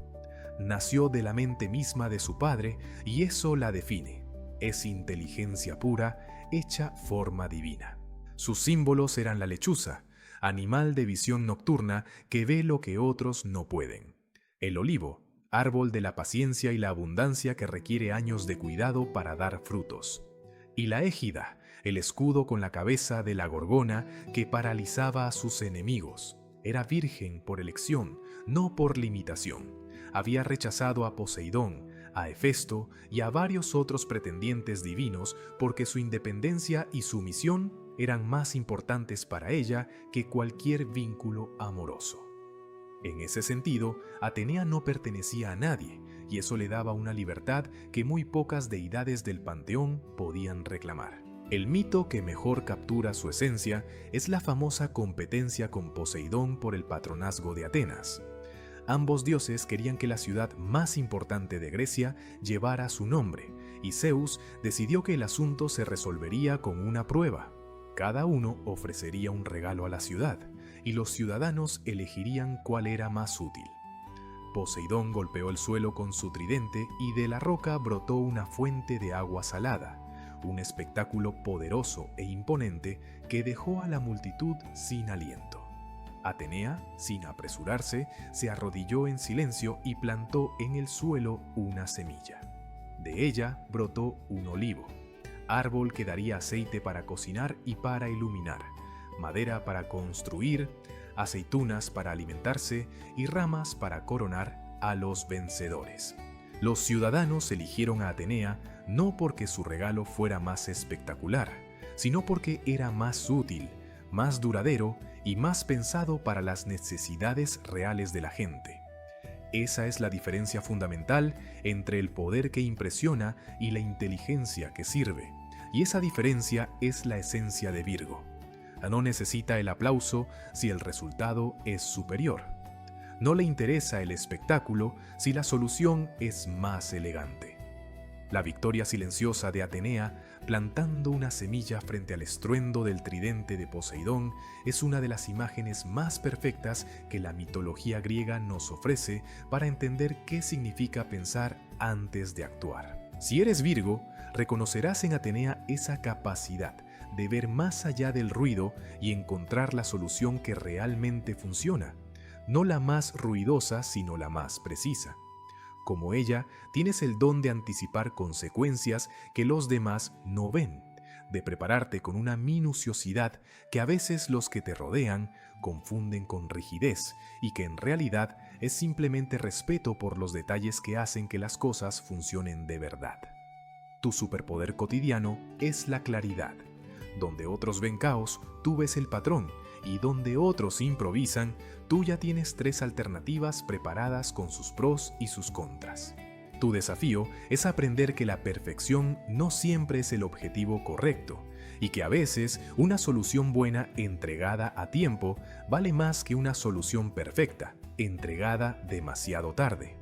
Nació de la mente misma de su padre y eso la define. Es inteligencia pura, hecha forma divina. Sus símbolos eran la lechuza, animal de visión nocturna que ve lo que otros no pueden. El olivo, árbol de la paciencia y la abundancia que requiere años de cuidado para dar frutos. Y la égida, el escudo con la cabeza de la gorgona que paralizaba a sus enemigos. Era virgen por elección, no por limitación. Había rechazado a Poseidón, a Hefesto y a varios otros pretendientes divinos porque su independencia y sumisión eran más importantes para ella que cualquier vínculo amoroso. En ese sentido, Atenea no pertenecía a nadie, y eso le daba una libertad que muy pocas deidades del panteón podían reclamar. El mito que mejor captura su esencia es la famosa competencia con Poseidón por el patronazgo de Atenas. Ambos dioses querían que la ciudad más importante de Grecia llevara su nombre, y Zeus decidió que el asunto se resolvería con una prueba. Cada uno ofrecería un regalo a la ciudad, y los ciudadanos elegirían cuál era más útil. Poseidón golpeó el suelo con su tridente y de la roca brotó una fuente de agua salada, un espectáculo poderoso e imponente que dejó a la multitud sin aliento. Atenea, sin apresurarse, se arrodilló en silencio y plantó en el suelo una semilla. De ella brotó un olivo, árbol que daría aceite para cocinar y para iluminar, madera para construir, aceitunas para alimentarse y ramas para coronar a los vencedores. Los ciudadanos eligieron a Atenea no porque su regalo fuera más espectacular, sino porque era más útil, más duradero y más pensado para las necesidades reales de la gente. Esa es la diferencia fundamental entre el poder que impresiona y la inteligencia que sirve, y esa diferencia es la esencia de Virgo. No necesita el aplauso si el resultado es superior. No le interesa el espectáculo si la solución es más elegante. La victoria silenciosa de Atenea, plantando una semilla frente al estruendo del tridente de Poseidón, es una de las imágenes más perfectas que la mitología griega nos ofrece para entender qué significa pensar antes de actuar. Si eres Virgo, reconocerás en Atenea esa capacidad de ver más allá del ruido y encontrar la solución que realmente funciona, no la más ruidosa, sino la más precisa. Como ella, tienes el don de anticipar consecuencias que los demás no ven, de prepararte con una minuciosidad que a veces los que te rodean confunden con rigidez y que en realidad es simplemente respeto por los detalles que hacen que las cosas funcionen de verdad. Tu superpoder cotidiano es la claridad. Donde otros ven caos, tú ves el patrón, y donde otros improvisan, tú ya tienes 3 alternativas preparadas con sus pros y sus contras. Tu desafío es aprender que la perfección no siempre es el objetivo correcto, y que a veces una solución buena entregada a tiempo vale más que una solución perfecta, entregada demasiado tarde.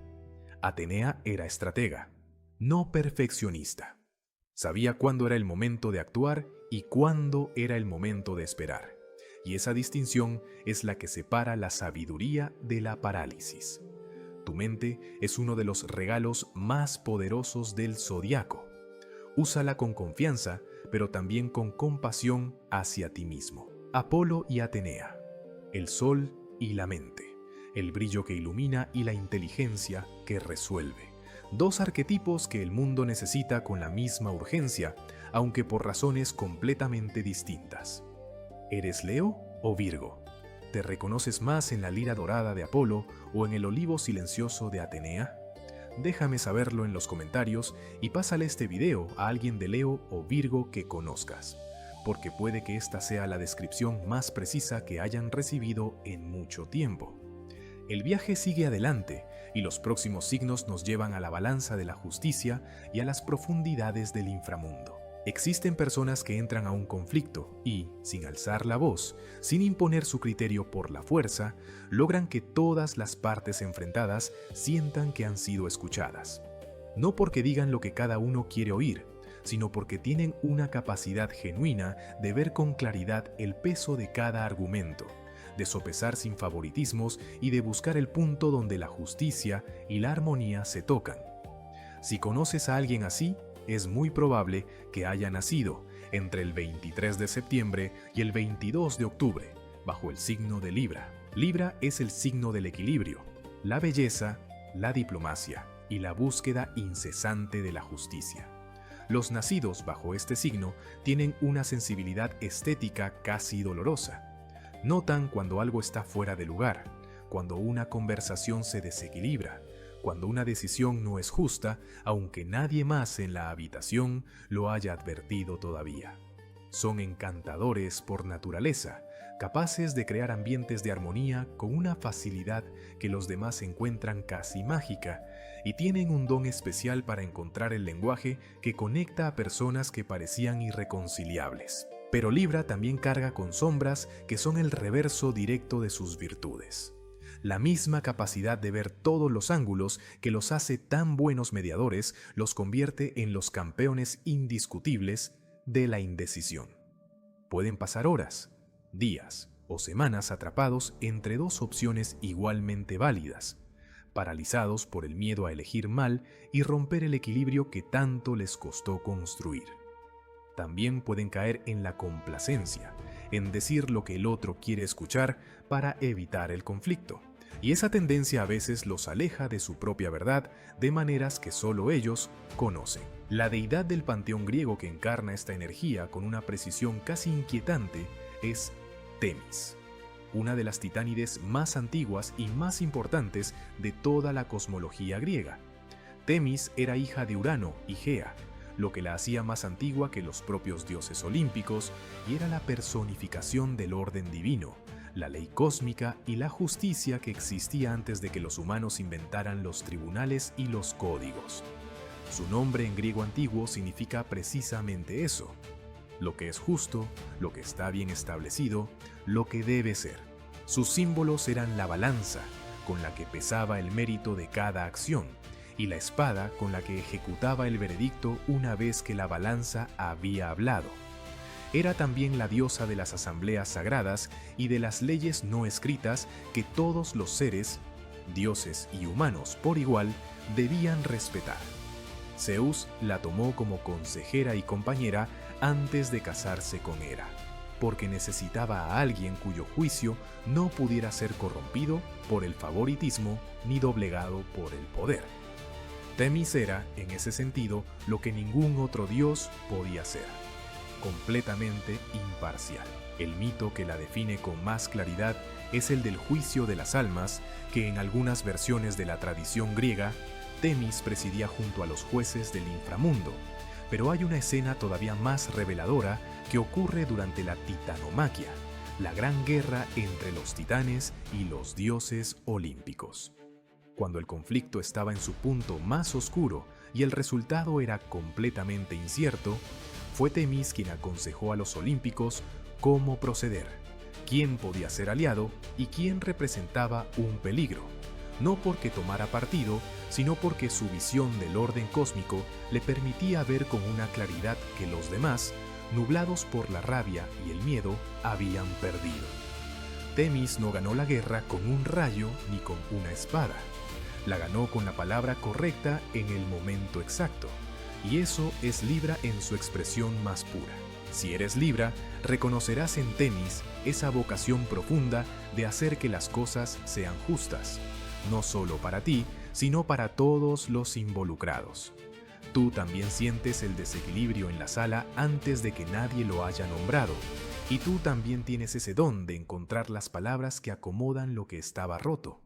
Atenea era estratega, no perfeccionista. Sabía cuándo era el momento de actuar y cuándo era el momento de esperar. Y esa distinción es la que separa la sabiduría de la parálisis. Tu mente es uno de los regalos más poderosos del zodiaco. Úsala con confianza, pero también con compasión hacia ti mismo. Apolo y Atenea, el sol y la mente, el brillo que ilumina y la inteligencia que resuelve. 2 arquetipos que el mundo necesita con la misma urgencia, aunque por razones completamente distintas. ¿Eres Leo o Virgo? ¿Te reconoces más en la lira dorada de Apolo o en el olivo silencioso de Atenea? Déjame saberlo en los comentarios y pásale este video a alguien de Leo o Virgo que conozcas, porque puede que esta sea la descripción más precisa que hayan recibido en mucho tiempo. El viaje sigue adelante y los próximos signos nos llevan a la balanza de la justicia y a las profundidades del inframundo. Existen personas que entran a un conflicto y, sin alzar la voz, sin imponer su criterio por la fuerza, logran que todas las partes enfrentadas sientan que han sido escuchadas. No porque digan lo que cada uno quiere oír, sino porque tienen una capacidad genuina de ver con claridad el peso de cada argumento, de sopesar sin favoritismos y de buscar el punto donde la justicia y la armonía se tocan. Si conoces a alguien así, es muy probable que haya nacido entre el 23 de septiembre y el 22 de octubre, bajo el signo de Libra. Libra es el signo del equilibrio, la belleza, la diplomacia y la búsqueda incesante de la justicia. Los nacidos bajo este signo tienen una sensibilidad estética casi dolorosa. Notan cuando algo está fuera de lugar, cuando una conversación se desequilibra, cuando una decisión no es justa, aunque nadie más en la habitación lo haya advertido todavía. Son encantadores por naturaleza, capaces de crear ambientes de armonía con una facilidad que los demás encuentran casi mágica y tienen un don especial para encontrar el lenguaje que conecta a personas que parecían irreconciliables. Pero Libra también carga con sombras que son el reverso directo de sus virtudes. La misma capacidad de ver todos los ángulos que los hace tan buenos mediadores los convierte en los campeones indiscutibles de la indecisión. Pueden pasar horas, días o semanas atrapados entre dos opciones igualmente válidas, paralizados por el miedo a elegir mal y romper el equilibrio que tanto les costó construir. También pueden caer en la complacencia, en decir lo que el otro quiere escuchar para evitar el conflicto. Y esa tendencia a veces los aleja de su propia verdad de maneras que solo ellos conocen. La deidad del panteón griego que encarna esta energía con una precisión casi inquietante es Temis, una de las titánides más antiguas y más importantes de toda la cosmología griega. Temis era hija de Urano y Gea, lo que la hacía más antigua que los propios dioses olímpicos, y era la personificación del orden divino, la ley cósmica y la justicia que existía antes de que los humanos inventaran los tribunales y los códigos. Su nombre en griego antiguo significa precisamente eso: lo que es justo, lo que está bien establecido, lo que debe ser. Sus símbolos eran la balanza, con la que pesaba el mérito de cada acción, y la espada con la que ejecutaba el veredicto una vez que la balanza había hablado. Era también la diosa de las asambleas sagradas y de las leyes no escritas que todos los seres, dioses y humanos por igual, debían respetar. Zeus la tomó como consejera y compañera antes de casarse con Hera, porque necesitaba a alguien cuyo juicio no pudiera ser corrompido por el favoritismo ni doblegado por el poder. Temis era, en ese sentido, lo que ningún otro dios podía ser: completamente imparcial. El mito que la define con más claridad es el del juicio de las almas, que en algunas versiones de la tradición griega, Temis presidía junto a los jueces del inframundo, pero hay una escena todavía más reveladora que ocurre durante la Titanomaquia, la gran guerra entre los titanes y los dioses olímpicos. Cuando el conflicto estaba en su punto más oscuro y el resultado era completamente incierto, fue Temis quien aconsejó a los olímpicos cómo proceder, quién podía ser aliado y quién representaba un peligro, no porque tomara partido, sino porque su visión del orden cósmico le permitía ver con una claridad que los demás, nublados por la rabia y el miedo, habían perdido. Temis no ganó la guerra con un rayo ni con una espada. La ganó con la palabra correcta en el momento exacto. Y eso es Libra en su expresión más pura. Si eres Libra, reconocerás en Temis esa vocación profunda de hacer que las cosas sean justas, no solo para ti, sino para todos los involucrados. Tú también sientes el desequilibrio en la sala antes de que nadie lo haya nombrado, y tú también tienes ese don de encontrar las palabras que acomodan lo que estaba roto.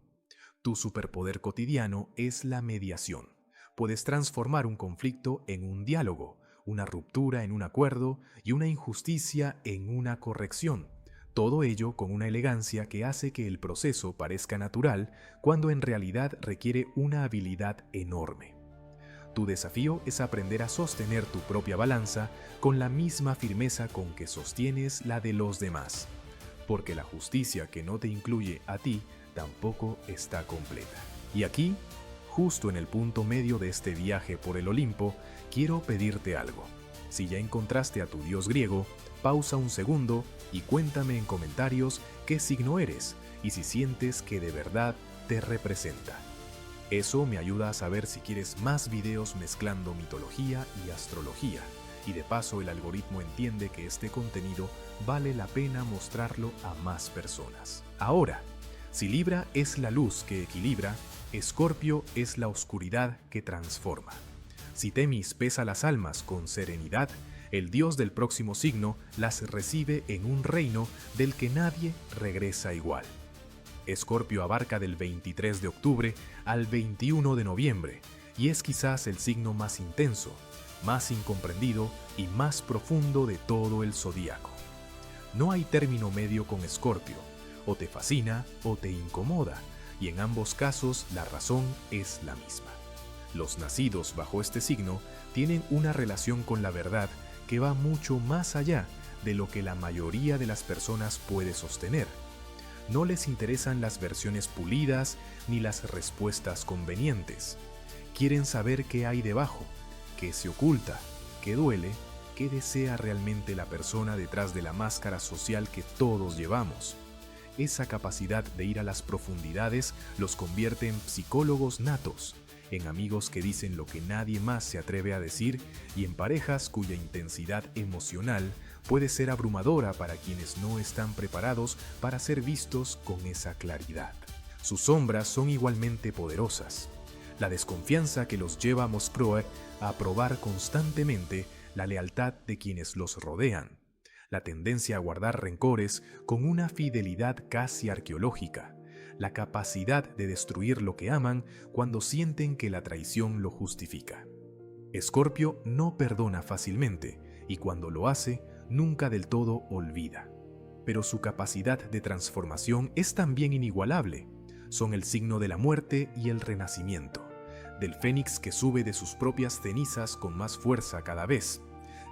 Tu superpoder cotidiano es la mediación. Puedes transformar un conflicto en un diálogo, una ruptura en un acuerdo y una injusticia en una corrección. Todo ello con una elegancia que hace que el proceso parezca natural cuando en realidad requiere una habilidad enorme. Tu desafío es aprender a sostener tu propia balanza con la misma firmeza con que sostienes la de los demás, porque la justicia que no te incluye a ti tampoco está completa. Y aquí, justo en el punto medio de este viaje por el Olimpo, quiero pedirte algo. Si ya encontraste a tu dios griego, pausa un segundo y cuéntame en comentarios qué signo eres y si sientes que de verdad te representa. Eso me ayuda a saber si quieres más videos mezclando mitología y astrología, y de paso el algoritmo entiende que este contenido vale la pena mostrarlo a más personas. Ahora, si Libra es la luz que equilibra, Escorpio es la oscuridad que transforma. Si Temis pesa las almas con serenidad, el dios del próximo signo las recibe en un reino del que nadie regresa igual. Escorpio abarca del 23 de octubre al 21 de noviembre y es quizás el signo más intenso, más incomprendido y más profundo de todo el zodíaco. No hay término medio con Escorpio, o te fascina o te incomoda, y en ambos casos la razón es la misma. Los nacidos bajo este signo tienen una relación con la verdad que va mucho más allá de lo que la mayoría de las personas puede sostener. No les interesan las versiones pulidas ni las respuestas convenientes. Quieren saber qué hay debajo, qué se oculta, qué duele, qué desea realmente la persona detrás de la máscara social que todos llevamos. Esa capacidad de ir a las profundidades los convierte en psicólogos natos, en amigos que dicen lo que nadie más se atreve a decir y en parejas cuya intensidad emocional puede ser abrumadora para quienes no están preparados para ser vistos con esa claridad. Sus sombras son igualmente poderosas. La desconfianza que los lleva a probar constantemente la lealtad de quienes los rodean. La tendencia a guardar rencores con una fidelidad casi arqueológica. La capacidad de destruir lo que aman cuando sienten que la traición lo justifica. Escorpio no perdona fácilmente y cuando lo hace, nunca del todo olvida. Pero su capacidad de transformación es también inigualable. Son el signo de la muerte y el renacimiento, del fénix que sube de sus propias cenizas con más fuerza cada vez.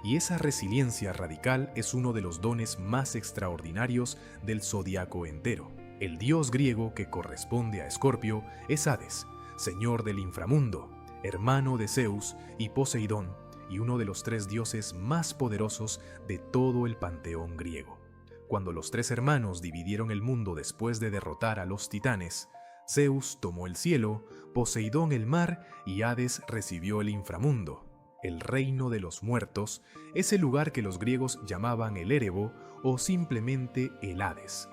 Y esa resiliencia radical es uno de los dones más extraordinarios del zodiaco entero. El dios griego que corresponde a Escorpio es Hades, señor del inframundo, hermano de Zeus y Poseidón, y uno de los 3 dioses más poderosos de todo el panteón griego. Cuando los 3 hermanos dividieron el mundo después de derrotar a los titanes, Zeus tomó el cielo, Poseidón el mar y Hades recibió el inframundo. El reino de los muertos es el lugar que los griegos llamaban el Érebo o simplemente el Hades,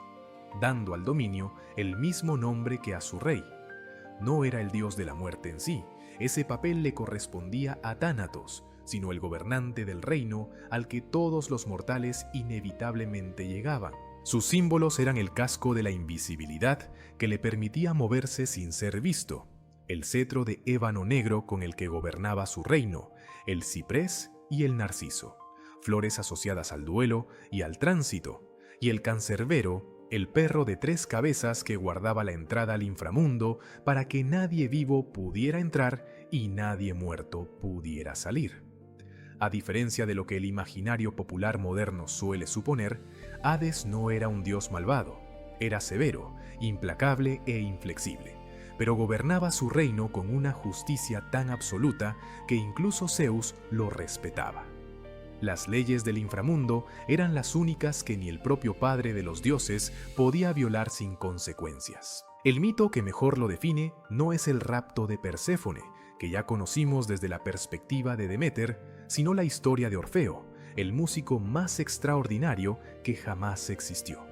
dando al dominio el mismo nombre que a su rey. No era el dios de la muerte en sí, ese papel le correspondía a Tánatos, sino el gobernante del reino al que todos los mortales inevitablemente llegaban. Sus símbolos eran el casco de la invisibilidad que le permitía moverse sin ser visto, el cetro de ébano negro con el que gobernaba su reino, el ciprés y el narciso, flores asociadas al duelo y al tránsito, y el cancerbero, el perro de 3 cabezas que guardaba la entrada al inframundo para que nadie vivo pudiera entrar y nadie muerto pudiera salir. A diferencia de lo que el imaginario popular moderno suele suponer, Hades no era un dios malvado, era severo, implacable e inflexible, pero gobernaba su reino con una justicia tan absoluta que incluso Zeus lo respetaba. Las leyes del inframundo eran las únicas que ni el propio padre de los dioses podía violar sin consecuencias. El mito que mejor lo define no es el rapto de Perséfone, que ya conocimos desde la perspectiva de Deméter, sino la historia de Orfeo, el músico más extraordinario que jamás existió.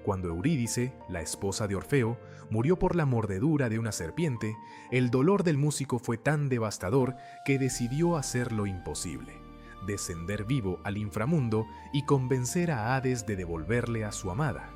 Cuando Eurídice, la esposa de Orfeo, murió por la mordedura de una serpiente, el dolor del músico fue tan devastador que decidió hacer lo imposible: descender vivo al inframundo y convencer a Hades de devolverle a su amada.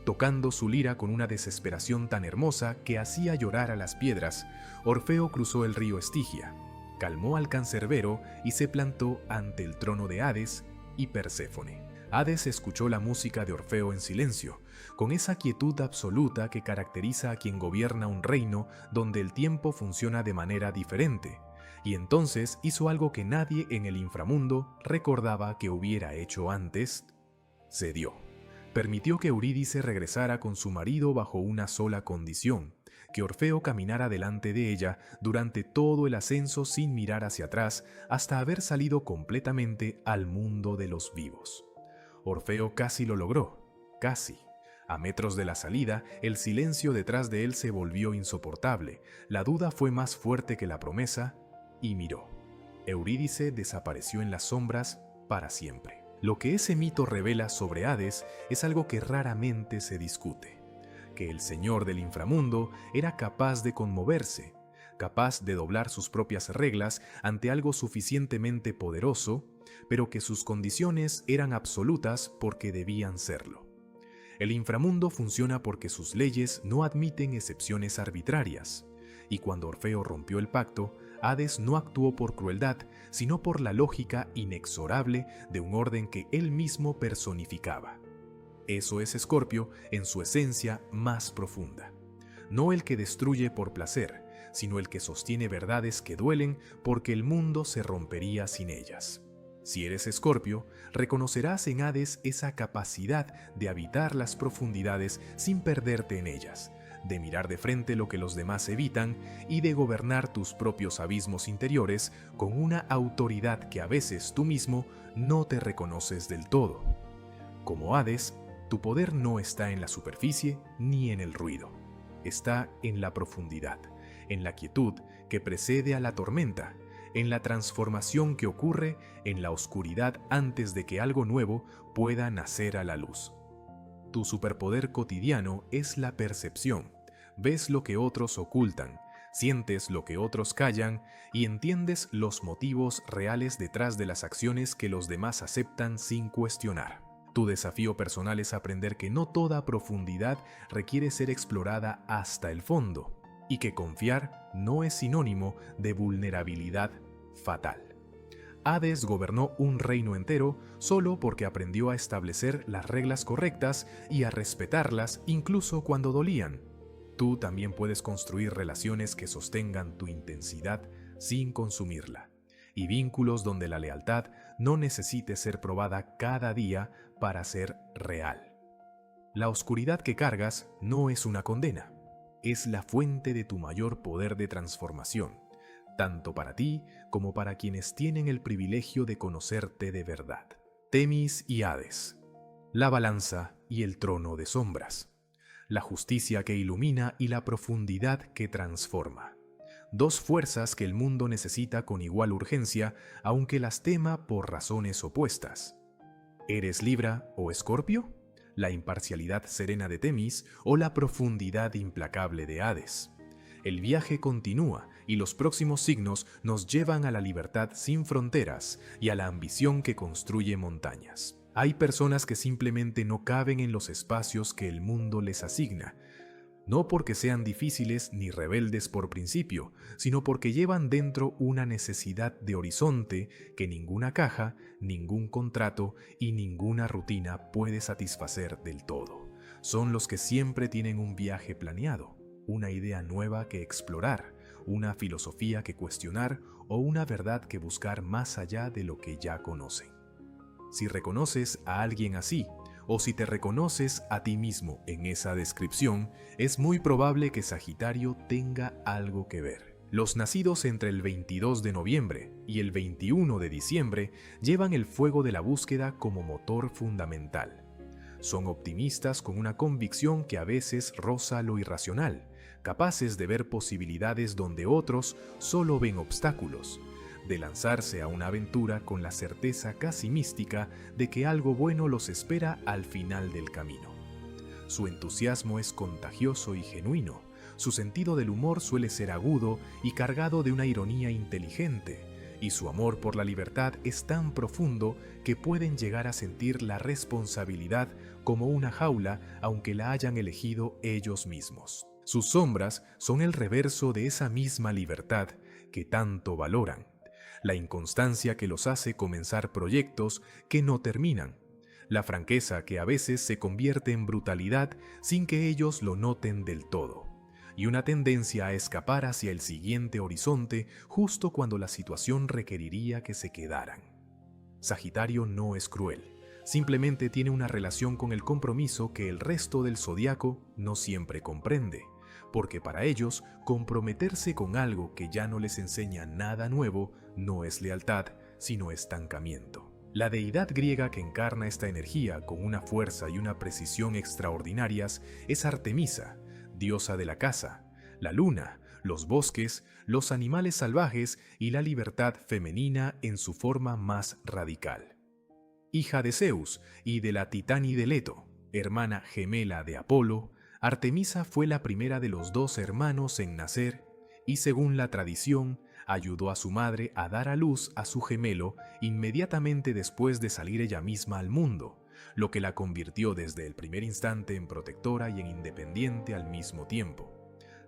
Tocando su lira con una desesperación tan hermosa que hacía llorar a las piedras, Orfeo cruzó el río Estigia, calmó al cancerbero y se plantó ante el trono de Hades y Perséfone. Hades escuchó la música de Orfeo en silencio, con esa quietud absoluta que caracteriza a quien gobierna un reino donde el tiempo funciona de manera diferente, y entonces hizo algo que nadie en el inframundo recordaba que hubiera hecho antes: cedió. Permitió que Eurídice regresara con su marido bajo una sola condición: que Orfeo caminara delante de ella durante todo el ascenso sin mirar hacia atrás hasta haber salido completamente al mundo de los vivos. Orfeo casi lo logró, casi. A metros de la salida, el silencio detrás de él se volvió insoportable, la duda fue más fuerte que la promesa, y miró. Eurídice desapareció en las sombras para siempre. Lo que ese mito revela sobre Hades es algo que raramente se discute: que el señor del inframundo era capaz de conmoverse, capaz de doblar sus propias reglas ante algo suficientemente poderoso, pero que sus condiciones eran absolutas porque debían serlo. El inframundo funciona porque sus leyes no admiten excepciones arbitrarias, y cuando Orfeo rompió el pacto, Hades no actuó por crueldad, sino por la lógica inexorable de un orden que él mismo personificaba. Eso es Escorpio en su esencia más profunda. No el que destruye por placer, sino el que sostiene verdades que duelen porque el mundo se rompería sin ellas. Si eres Escorpio, reconocerás en Hades esa capacidad de habitar las profundidades sin perderte en ellas, de mirar de frente lo que los demás evitan y de gobernar tus propios abismos interiores con una autoridad que a veces tú mismo no te reconoces del todo. Como Hades, tu poder no está en la superficie ni en el ruido, está en la profundidad, en la quietud que precede a la tormenta, en la transformación que ocurre en la oscuridad antes de que algo nuevo pueda nacer a la luz. Tu superpoder cotidiano es la percepción. Ves lo que otros ocultan, sientes lo que otros callan y entiendes los motivos reales detrás de las acciones que los demás aceptan sin cuestionar. Tu desafío personal es aprender que no toda profundidad requiere ser explorada hasta el fondo y que confiar no es sinónimo de vulnerabilidad fatal. Hades gobernó un reino entero solo porque aprendió a establecer las reglas correctas y a respetarlas incluso cuando dolían. Tú también puedes construir relaciones que sostengan tu intensidad sin consumirla, y vínculos donde la lealtad no necesite ser probada cada día para ser real. La oscuridad que cargas no es una condena, es la fuente de tu mayor poder de transformación, tanto para ti como para quienes tienen el privilegio de conocerte de verdad. Temis y Hades, la balanza y el trono de sombras, la justicia que ilumina y la profundidad que transforma. Dos fuerzas que el mundo necesita con igual urgencia, aunque las tema por razones opuestas. ¿Eres Libra o Escorpio? ¿La imparcialidad serena de Temis o la profundidad implacable de Hades? El viaje continúa y los próximos signos nos llevan a la libertad sin fronteras y a la ambición que construye montañas. Hay personas que simplemente no caben en los espacios que el mundo les asigna, no porque sean difíciles ni rebeldes por principio, sino porque llevan dentro una necesidad de horizonte que ninguna caja, ningún contrato y ninguna rutina puede satisfacer del todo. Son los que siempre tienen un viaje planeado, una idea nueva que explorar, una filosofía que cuestionar o una verdad que buscar más allá de lo que ya conocen. Si reconoces a alguien así, o si te reconoces a ti mismo en esa descripción, es muy probable que Sagitario tenga algo que ver. Los nacidos entre el 22 de noviembre y el 21 de diciembre llevan el fuego de la búsqueda como motor fundamental. Son optimistas con una convicción que a veces roza lo irracional, capaces de ver posibilidades donde otros solo ven obstáculos, de lanzarse a una aventura con la certeza casi mística de que algo bueno los espera al final del camino. Su entusiasmo es contagioso y genuino, su sentido del humor suele ser agudo y cargado de una ironía inteligente, y su amor por la libertad es tan profundo que pueden llegar a sentir la responsabilidad como una jaula aunque la hayan elegido ellos mismos. Sus sombras son el reverso de esa misma libertad que tanto valoran, la inconstancia que los hace comenzar proyectos que no terminan, la franqueza que a veces se convierte en brutalidad sin que ellos lo noten del todo, y una tendencia a escapar hacia el siguiente horizonte justo cuando la situación requeriría que se quedaran. Sagitario no es cruel, simplemente tiene una relación con el compromiso que el resto del zodiaco no siempre comprende, porque para ellos comprometerse con algo que ya no les enseña nada nuevo no es lealtad, sino estancamiento. La deidad griega que encarna esta energía con una fuerza y una precisión extraordinarias es Artemisa, diosa de la caza, la luna, los bosques, los animales salvajes y la libertad femenina en su forma más radical. Hija de Zeus y de la titánide Leto, hermana gemela de Apolo, Artemisa fue la primera de los dos hermanos en nacer y, según la tradición, ayudó a su madre a dar a luz a su gemelo inmediatamente después de salir ella misma al mundo, lo que la convirtió desde el primer instante en protectora y en independiente al mismo tiempo.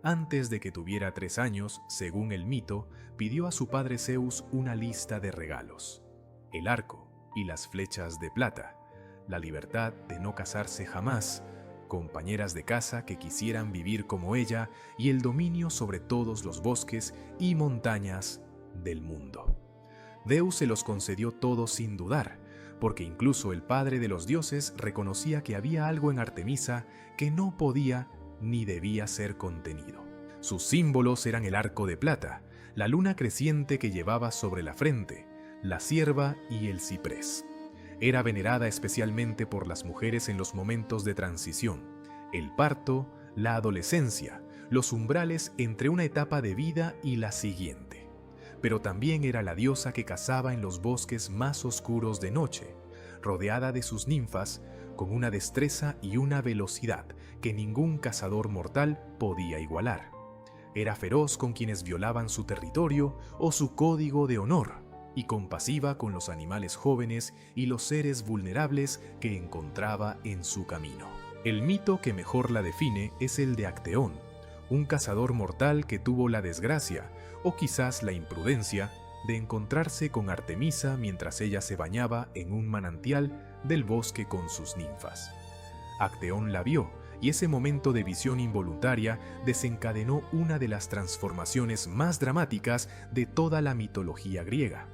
Antes de que tuviera 3 años, según el mito, pidió a su padre Zeus una lista de regalos: el arco y las flechas de plata, la libertad de no casarse jamás, compañeras de casa que quisieran vivir como ella y el dominio sobre todos los bosques y montañas del mundo. Zeus se los concedió todos sin dudar, porque incluso el padre de los dioses reconocía que había algo en Artemisa que no podía ni debía ser contenido. Sus símbolos eran el arco de plata, la luna creciente que llevaba sobre la frente, la cierva y el ciprés. Era venerada especialmente por las mujeres en los momentos de transición, el parto, la adolescencia, los umbrales entre una etapa de vida y la siguiente. Pero también era la diosa que cazaba en los bosques más oscuros de noche, rodeada de sus ninfas, con una destreza y una velocidad que ningún cazador mortal podía igualar. Era feroz con quienes violaban su territorio o su código de honor, y compasiva con los animales jóvenes y los seres vulnerables que encontraba en su camino. El mito que mejor la define es el de Acteón, un cazador mortal que tuvo la desgracia, o quizás la imprudencia, de encontrarse con Artemisa mientras ella se bañaba en un manantial del bosque con sus ninfas. Acteón la vio, y ese momento de visión involuntaria desencadenó una de las transformaciones más dramáticas de toda la mitología griega.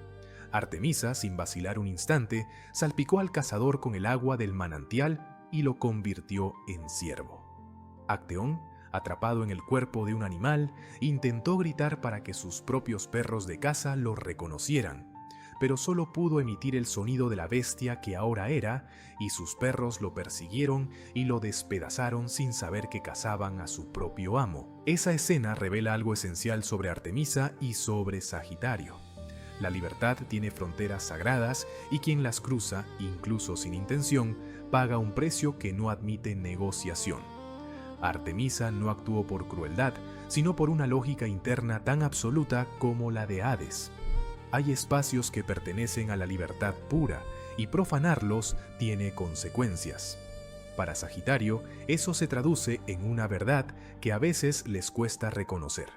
Artemisa, sin vacilar un instante, salpicó al cazador con el agua del manantial y lo convirtió en ciervo. Acteón, atrapado en el cuerpo de un animal, intentó gritar para que sus propios perros de caza lo reconocieran, pero solo pudo emitir el sonido de la bestia que ahora era, y sus perros lo persiguieron y lo despedazaron sin saber que cazaban a su propio amo. Esa escena revela algo esencial sobre Artemisa y sobre Sagitario. La libertad tiene fronteras sagradas y quien las cruza, incluso sin intención, paga un precio que no admite negociación. Artemisa no actuó por crueldad, sino por una lógica interna tan absoluta como la de Hades. Hay espacios que pertenecen a la libertad pura, y profanarlos tiene consecuencias. Para Sagitario, eso se traduce en una verdad que a veces les cuesta reconocer.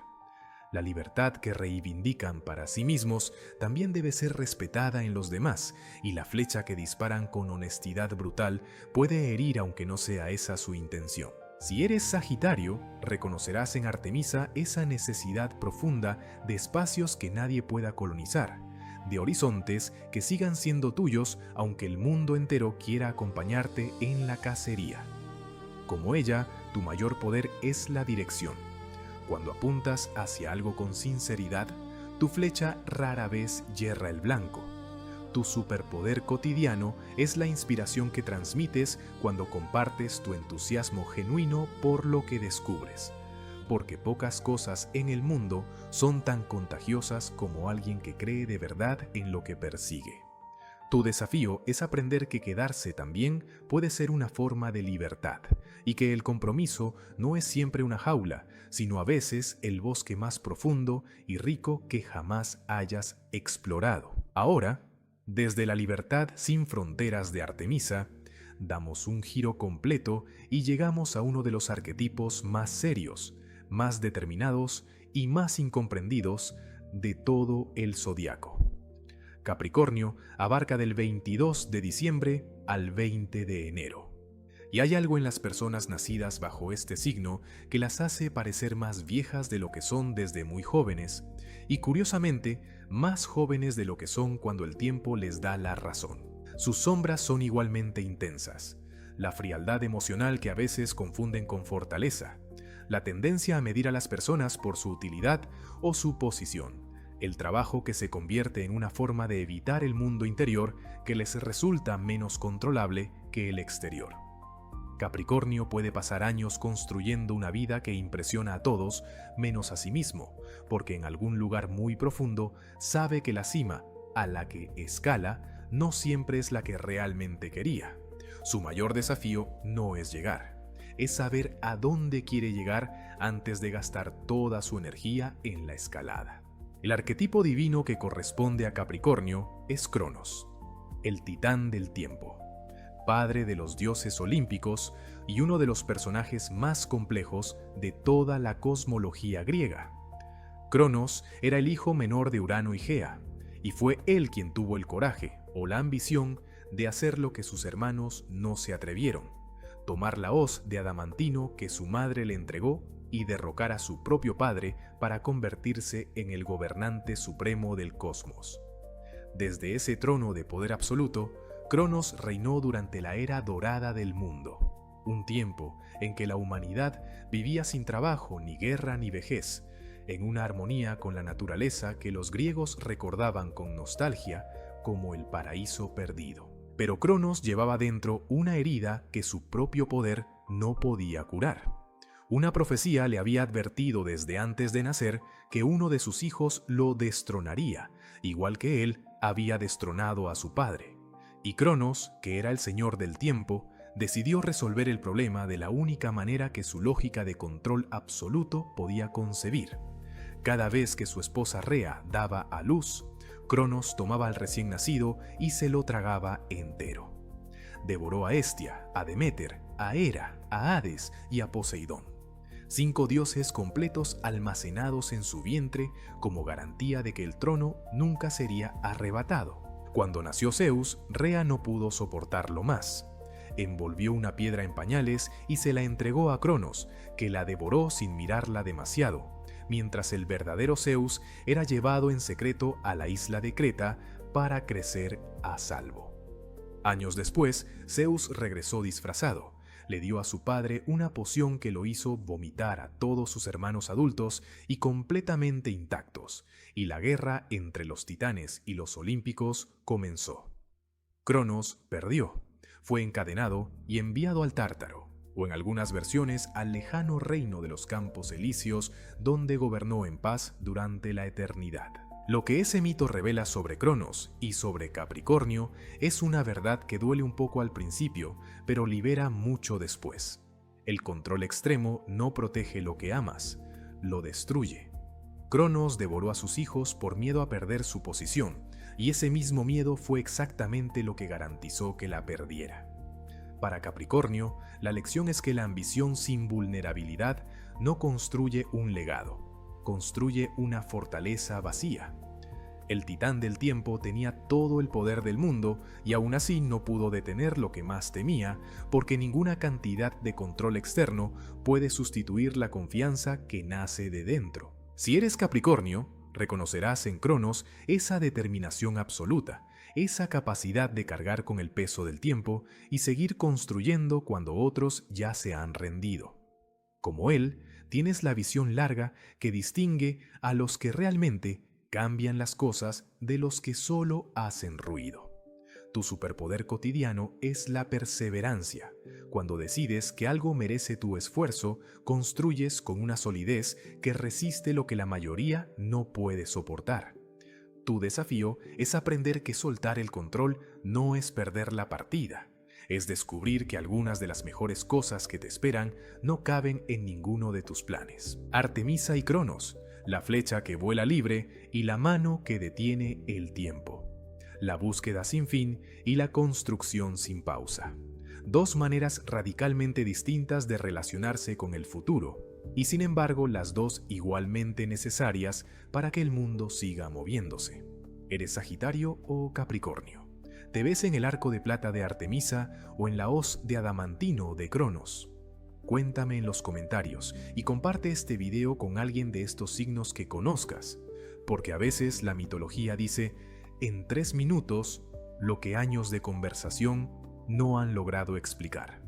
La libertad que reivindican para sí mismos también debe ser respetada en los demás, y la flecha que disparan con honestidad brutal puede herir aunque no sea esa su intención. Si eres Sagitario, reconocerás en Artemisa esa necesidad profunda de espacios que nadie pueda colonizar, de horizontes que sigan siendo tuyos aunque el mundo entero quiera acompañarte en la cacería. Como ella, tu mayor poder es la dirección. Cuando apuntas hacia algo con sinceridad, tu flecha rara vez yerra el blanco. Tu superpoder cotidiano es la inspiración que transmites cuando compartes tu entusiasmo genuino por lo que descubres, porque pocas cosas en el mundo son tan contagiosas como alguien que cree de verdad en lo que persigue. Tu desafío es aprender que quedarse también puede ser una forma de libertad, y que el compromiso no es siempre una jaula, sino a veces el bosque más profundo y rico que jamás hayas explorado. Ahora, desde la libertad sin fronteras de Artemisa, damos un giro completo y llegamos a uno de los arquetipos más serios, más determinados y más incomprendidos de todo el zodiaco. Capricornio abarca del 22 de diciembre al 20 de enero. Y hay algo en las personas nacidas bajo este signo que las hace parecer más viejas de lo que son desde muy jóvenes, y curiosamente, más jóvenes de lo que son cuando el tiempo les da la razón. Sus sombras son igualmente intensas, la frialdad emocional que a veces confunden con fortaleza, la tendencia a medir a las personas por su utilidad o su posición, el trabajo que se convierte en una forma de evitar el mundo interior que les resulta menos controlable que el exterior. Capricornio puede pasar años construyendo una vida que impresiona a todos, menos a sí mismo, porque en algún lugar muy profundo sabe que la cima, a la que escala, no siempre es la que realmente quería. Su mayor desafío no es llegar, es saber a dónde quiere llegar antes de gastar toda su energía en la escalada. El arquetipo divino que corresponde a Capricornio es Cronos, el titán del tiempo, padre de los dioses olímpicos y uno de los personajes más complejos de toda la cosmología griega. Cronos era el hijo menor de Urano y Gea, y fue él quien tuvo el coraje o la ambición de hacer lo que sus hermanos no se atrevieron: tomar la hoz de adamantino que su madre le entregó y derrocar a su propio padre para convertirse en el gobernante supremo del cosmos. Desde ese trono de poder absoluto, Cronos reinó durante la era dorada del mundo, un tiempo en que la humanidad vivía sin trabajo, ni guerra, ni vejez, en una armonía con la naturaleza que los griegos recordaban con nostalgia como el paraíso perdido. Pero Cronos llevaba dentro una herida que su propio poder no podía curar. Una profecía le había advertido desde antes de nacer que uno de sus hijos lo destronaría, igual que él había destronado a su padre. Y Cronos, que era el señor del tiempo, decidió resolver el problema de la única manera que su lógica de control absoluto podía concebir. Cada vez que su esposa Rea daba a luz, Cronos tomaba al recién nacido y se lo tragaba entero. Devoró a Hestia, a Deméter, a Hera, a Hades y a Poseidón. 5 dioses completos almacenados en su vientre como garantía de que el trono nunca sería arrebatado. Cuando nació Zeus, Rea no pudo soportarlo más. Envolvió una piedra en pañales y se la entregó a Cronos, que la devoró sin mirarla demasiado, mientras el verdadero Zeus era llevado en secreto a la isla de Creta para crecer a salvo. Años después, Zeus regresó disfrazado. Le dio a su padre una poción que lo hizo vomitar a todos sus hermanos adultos y completamente intactos, y la guerra entre los titanes y los olímpicos comenzó. Cronos perdió, fue encadenado y enviado al Tártaro, o en algunas versiones al lejano reino de los Campos Elíseos, donde gobernó en paz durante la eternidad. Lo que ese mito revela sobre Cronos y sobre Capricornio es una verdad que duele un poco al principio, pero libera mucho después. El control extremo no protege lo que amas, lo destruye. Cronos devoró a sus hijos por miedo a perder su posición, y ese mismo miedo fue exactamente lo que garantizó que la perdiera. Para Capricornio, la lección es que la ambición sin vulnerabilidad no construye un legado, construye una fortaleza vacía. El titán del tiempo tenía todo el poder del mundo y aún así no pudo detener lo que más temía, porque ninguna cantidad de control externo puede sustituir la confianza que nace de dentro. Si eres Capricornio, reconocerás en Cronos esa determinación absoluta, esa capacidad de cargar con el peso del tiempo y seguir construyendo cuando otros ya se han rendido. Como él, tienes la visión larga que distingue a los que realmente cambian las cosas de los que solo hacen ruido. Tu superpoder cotidiano es la perseverancia. Cuando decides que algo merece tu esfuerzo, construyes con una solidez que resiste lo que la mayoría no puede soportar. Tu desafío es aprender que soltar el control no es perder la partida. Es descubrir que algunas de las mejores cosas que te esperan no caben en ninguno de tus planes. Artemisa y Cronos, la flecha que vuela libre y la mano que detiene el tiempo. La búsqueda sin fin y la construcción sin pausa. 2 maneras radicalmente distintas de relacionarse con el futuro, y sin embargo las 2 igualmente necesarias para que el mundo siga moviéndose. ¿Eres Sagitario o Capricornio? ¿Te ves en el arco de plata de Artemisa o en la hoz de adamantino de Cronos? Cuéntame en los comentarios y comparte este video con alguien de estos signos que conozcas, porque a veces la mitología dice en 3 minutos lo que años de conversación no han logrado explicar.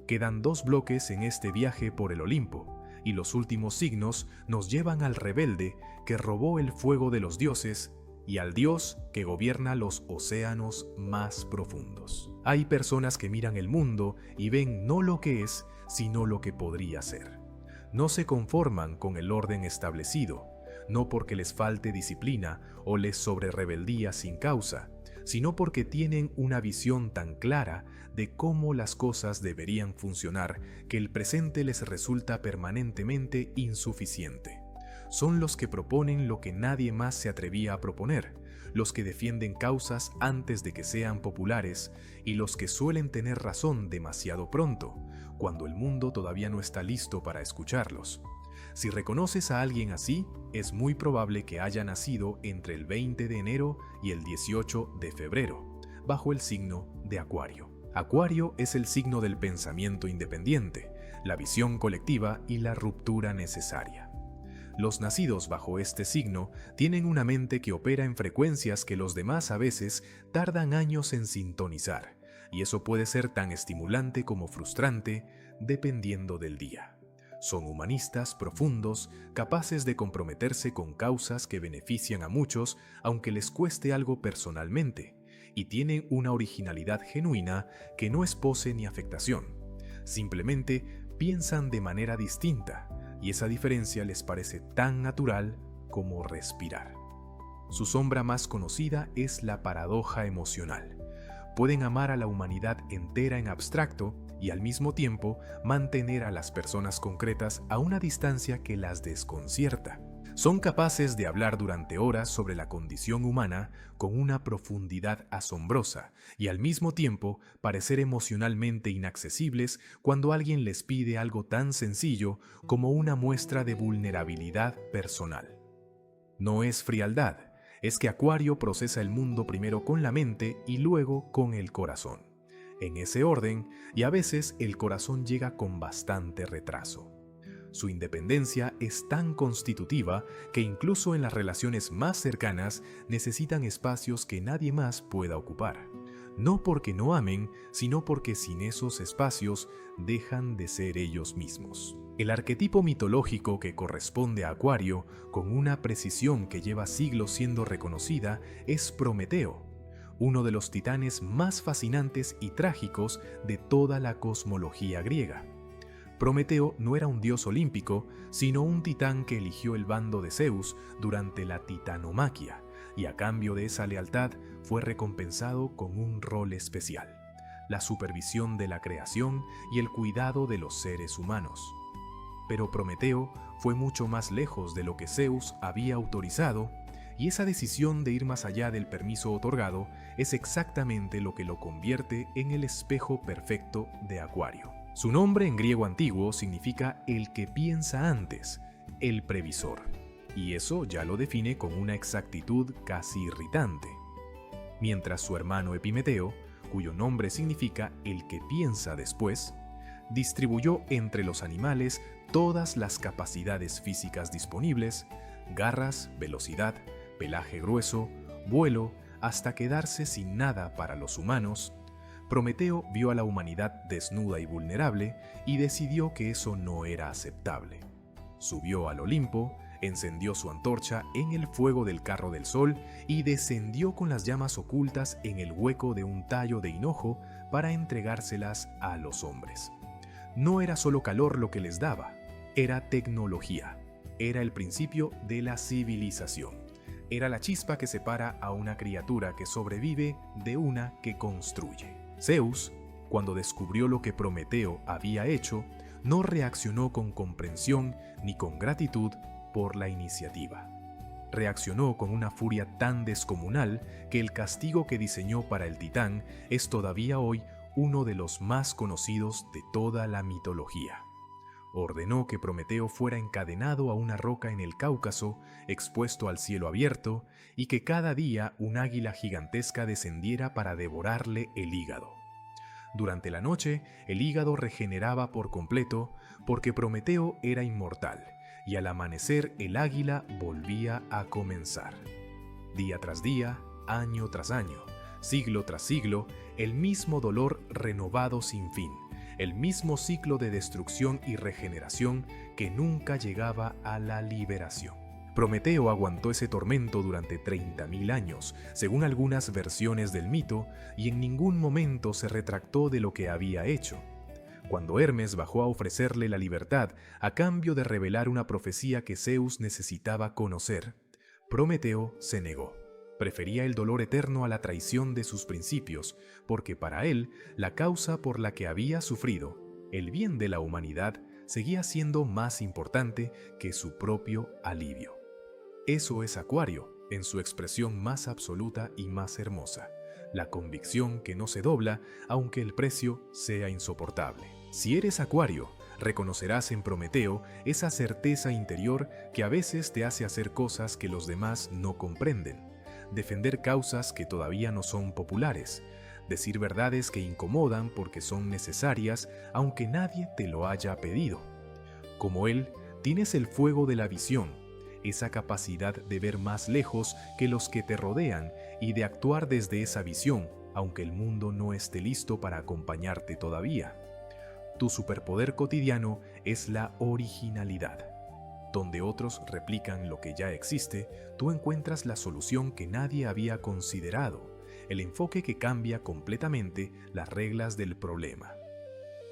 Quedan 2 bloques en este viaje por el Olimpo, y los últimos signos nos llevan al rebelde que robó el fuego de los dioses y al dios que gobierna los océanos más profundos. Hay personas que miran el mundo y ven no lo que es, sino lo que podría ser. No se conforman con el orden establecido, no porque les falte disciplina o les sobre rebeldía sin causa, sino porque tienen una visión tan clara de cómo las cosas deberían funcionar que el presente les resulta permanentemente insuficiente. Son los que proponen lo que nadie más se atrevía a proponer, los que defienden causas antes de que sean populares y los que suelen tener razón demasiado pronto, cuando el mundo todavía no está listo para escucharlos. Si reconoces a alguien así, es muy probable que haya nacido entre el 20 de enero y el 18 de febrero, bajo el signo de Acuario. Acuario es el signo del pensamiento independiente, la visión colectiva y la ruptura necesaria. Los nacidos bajo este signo tienen una mente que opera en frecuencias que los demás a veces tardan años en sintonizar, y eso puede ser tan estimulante como frustrante dependiendo del día. Son humanistas profundos, capaces de comprometerse con causas que benefician a muchos, aunque les cueste algo personalmente, y tienen una originalidad genuina que no es pose ni afectación. Simplemente piensan de manera distinta, y esa diferencia les parece tan natural como respirar. Su sombra más conocida es la paradoja emocional. Pueden amar a la humanidad entera en abstracto y al mismo tiempo mantener a las personas concretas a una distancia que las desconcierta. Son capaces de hablar durante horas sobre la condición humana con una profundidad asombrosa y al mismo tiempo parecer emocionalmente inaccesibles cuando alguien les pide algo tan sencillo como una muestra de vulnerabilidad personal. No es frialdad, es que Acuario procesa el mundo primero con la mente y luego con el corazón. En ese orden, y a veces el corazón llega con bastante retraso. Su independencia es tan constitutiva que incluso en las relaciones más cercanas necesitan espacios que nadie más pueda ocupar. No porque no amen, sino porque sin esos espacios dejan de ser ellos mismos. El arquetipo mitológico que corresponde a Acuario, con una precisión que lleva siglos siendo reconocida, es Prometeo, uno de los titanes más fascinantes y trágicos de toda la cosmología griega. Prometeo no era un dios olímpico, sino un titán que eligió el bando de Zeus durante la titanomaquia, y a cambio de esa lealtad fue recompensado con un rol especial: la supervisión de la creación y el cuidado de los seres humanos. Pero Prometeo fue mucho más lejos de lo que Zeus había autorizado, y esa decisión de ir más allá del permiso otorgado es exactamente lo que lo convierte en el espejo perfecto de Acuario. Su nombre en griego antiguo significa el que piensa antes, el previsor, y eso ya lo define con una exactitud casi irritante. Mientras su hermano Epimeteo, cuyo nombre significa el que piensa después, distribuyó entre los animales todas las capacidades físicas disponibles: garras, velocidad, pelaje grueso, vuelo, hasta quedarse sin nada para los humanos. Prometeo vio a la humanidad desnuda y vulnerable y decidió que eso no era aceptable. Subió al Olimpo, encendió su antorcha en el fuego del carro del sol y descendió con las llamas ocultas en el hueco de un tallo de hinojo para entregárselas a los hombres. No era solo calor lo que les daba, era tecnología, era el principio de la civilización. Era la chispa que separa a una criatura que sobrevive de una que construye. Zeus, cuando descubrió lo que Prometeo había hecho, no reaccionó con comprensión ni con gratitud por la iniciativa. Reaccionó con una furia tan descomunal que el castigo que diseñó para el titán es todavía hoy uno de los más conocidos de toda la mitología. Ordenó que Prometeo fuera encadenado a una roca en el Cáucaso, expuesto al cielo abierto, y que cada día un águila gigantesca descendiera para devorarle el hígado. Durante la noche, el hígado regeneraba por completo porque Prometeo era inmortal, y al amanecer el águila volvía a comenzar. Día tras día, año tras año, siglo tras siglo, el mismo dolor renovado sin fin, el mismo ciclo de destrucción y regeneración que nunca llegaba a la liberación. Prometeo aguantó ese tormento durante 30.000 años, según algunas versiones del mito, y en ningún momento se retractó de lo que había hecho. Cuando Hermes bajó a ofrecerle la libertad a cambio de revelar una profecía que Zeus necesitaba conocer, Prometeo se negó. Prefería el dolor eterno a la traición de sus principios, porque para él la causa por la que había sufrido, el bien de la humanidad, seguía siendo más importante que su propio alivio. Eso es Acuario, en su expresión más absoluta y más hermosa, la convicción que no se dobla aunque el precio sea insoportable. Si eres Acuario, reconocerás en Prometeo esa certeza interior que a veces te hace hacer cosas que los demás no comprenden, defender causas que todavía no son populares, decir verdades que incomodan porque son necesarias aunque nadie te lo haya pedido. Como él, tienes el fuego de la visión, esa capacidad de ver más lejos que los que te rodean y de actuar desde esa visión, aunque el mundo no esté listo para acompañarte todavía. Tu superpoder cotidiano es la originalidad. Donde otros replican lo que ya existe, tú encuentras la solución que nadie había considerado, el enfoque que cambia completamente las reglas del problema.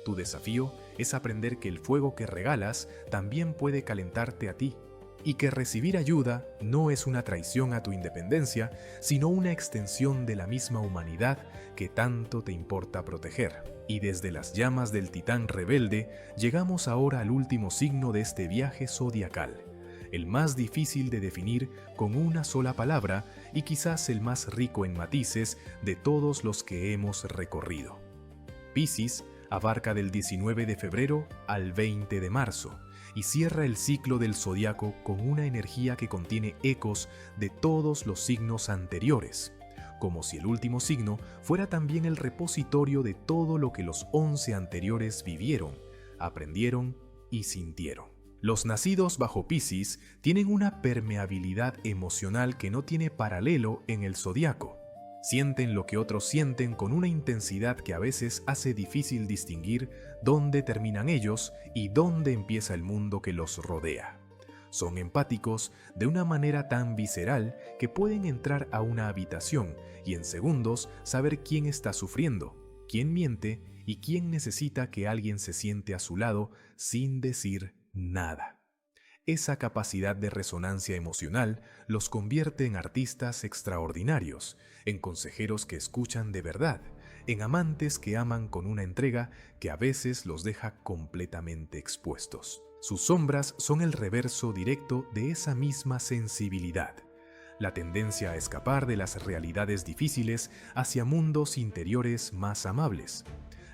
Tu desafío es aprender que el fuego que regalas también puede calentarte a ti, y que recibir ayuda no es una traición a tu independencia, sino una extensión de la misma humanidad que tanto te importa proteger. Y desde las llamas del titán rebelde, llegamos ahora al último signo de este viaje zodiacal, el más difícil de definir con una sola palabra y quizás el más rico en matices de todos los que hemos recorrido. Piscis abarca del 19 de febrero al 20 de marzo, y cierra el ciclo del zodiaco con una energía que contiene ecos de todos los signos anteriores, como si el último signo fuera también el repositorio de todo lo que los 11 anteriores vivieron, aprendieron y sintieron. Los nacidos bajo Piscis tienen una permeabilidad emocional que no tiene paralelo en el zodiaco. Sienten lo que otros sienten con una intensidad que a veces hace difícil distinguir dónde terminan ellos y dónde empieza el mundo que los rodea. Son empáticos de una manera tan visceral que pueden entrar a una habitación y en segundos saber quién está sufriendo, quién miente y quién necesita que alguien se siente a su lado sin decir nada. Esa capacidad de resonancia emocional los convierte en artistas extraordinarios, en consejeros que escuchan de verdad, en amantes que aman con una entrega que a veces los deja completamente expuestos. Sus sombras son el reverso directo de esa misma sensibilidad, la tendencia a escapar de las realidades difíciles hacia mundos interiores más amables,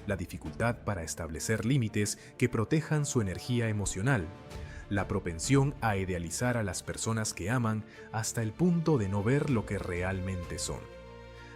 la dificultad para establecer límites que protejan su energía emocional, la propensión a idealizar a las personas que aman hasta el punto de no ver lo que realmente son.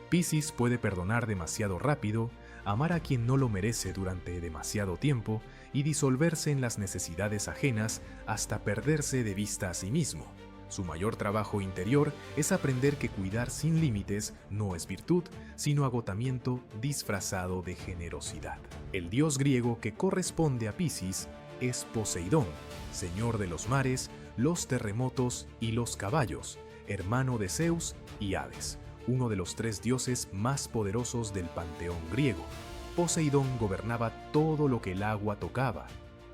Piscis puede perdonar demasiado rápido, amar a quien no lo merece durante demasiado tiempo y disolverse en las necesidades ajenas hasta perderse de vista a sí mismo. Su mayor trabajo interior es aprender que cuidar sin límites no es virtud, sino agotamiento disfrazado de generosidad. El dios griego que corresponde a Piscis es Poseidón, señor de los mares, los terremotos y los caballos, hermano de Zeus y Hades, uno de los 3 dioses más poderosos del panteón griego. Poseidón gobernaba todo lo que el agua tocaba,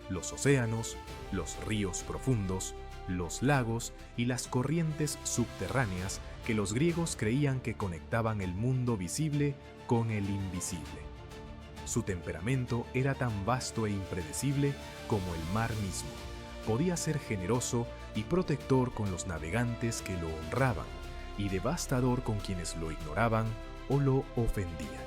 los océanos, los ríos profundos, los lagos y las corrientes subterráneas que los griegos creían que conectaban el mundo visible con el invisible. Su temperamento era tan vasto e impredecible como el mar mismo. Podía ser generoso y protector con los navegantes que lo honraban, y devastador con quienes lo ignoraban o lo ofendían.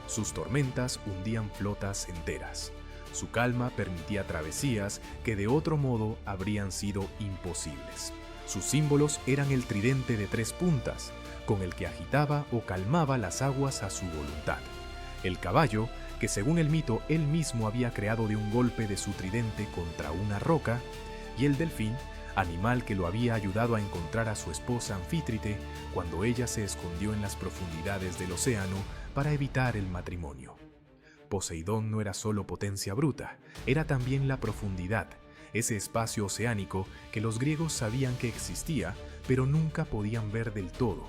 Sus tormentas hundían flotas enteras. Su calma permitía travesías que de otro modo habrían sido imposibles. Sus símbolos eran el tridente de 3 puntas, con el que agitaba o calmaba las aguas a su voluntad. El caballo, que según el mito él mismo había creado de un golpe de su tridente contra una roca, y el delfín, animal que lo había ayudado a encontrar a su esposa Anfítrite cuando ella se escondió en las profundidades del océano para evitar el matrimonio. Poseidón no era solo potencia bruta, era también la profundidad, ese espacio oceánico que los griegos sabían que existía, pero nunca podían ver del todo,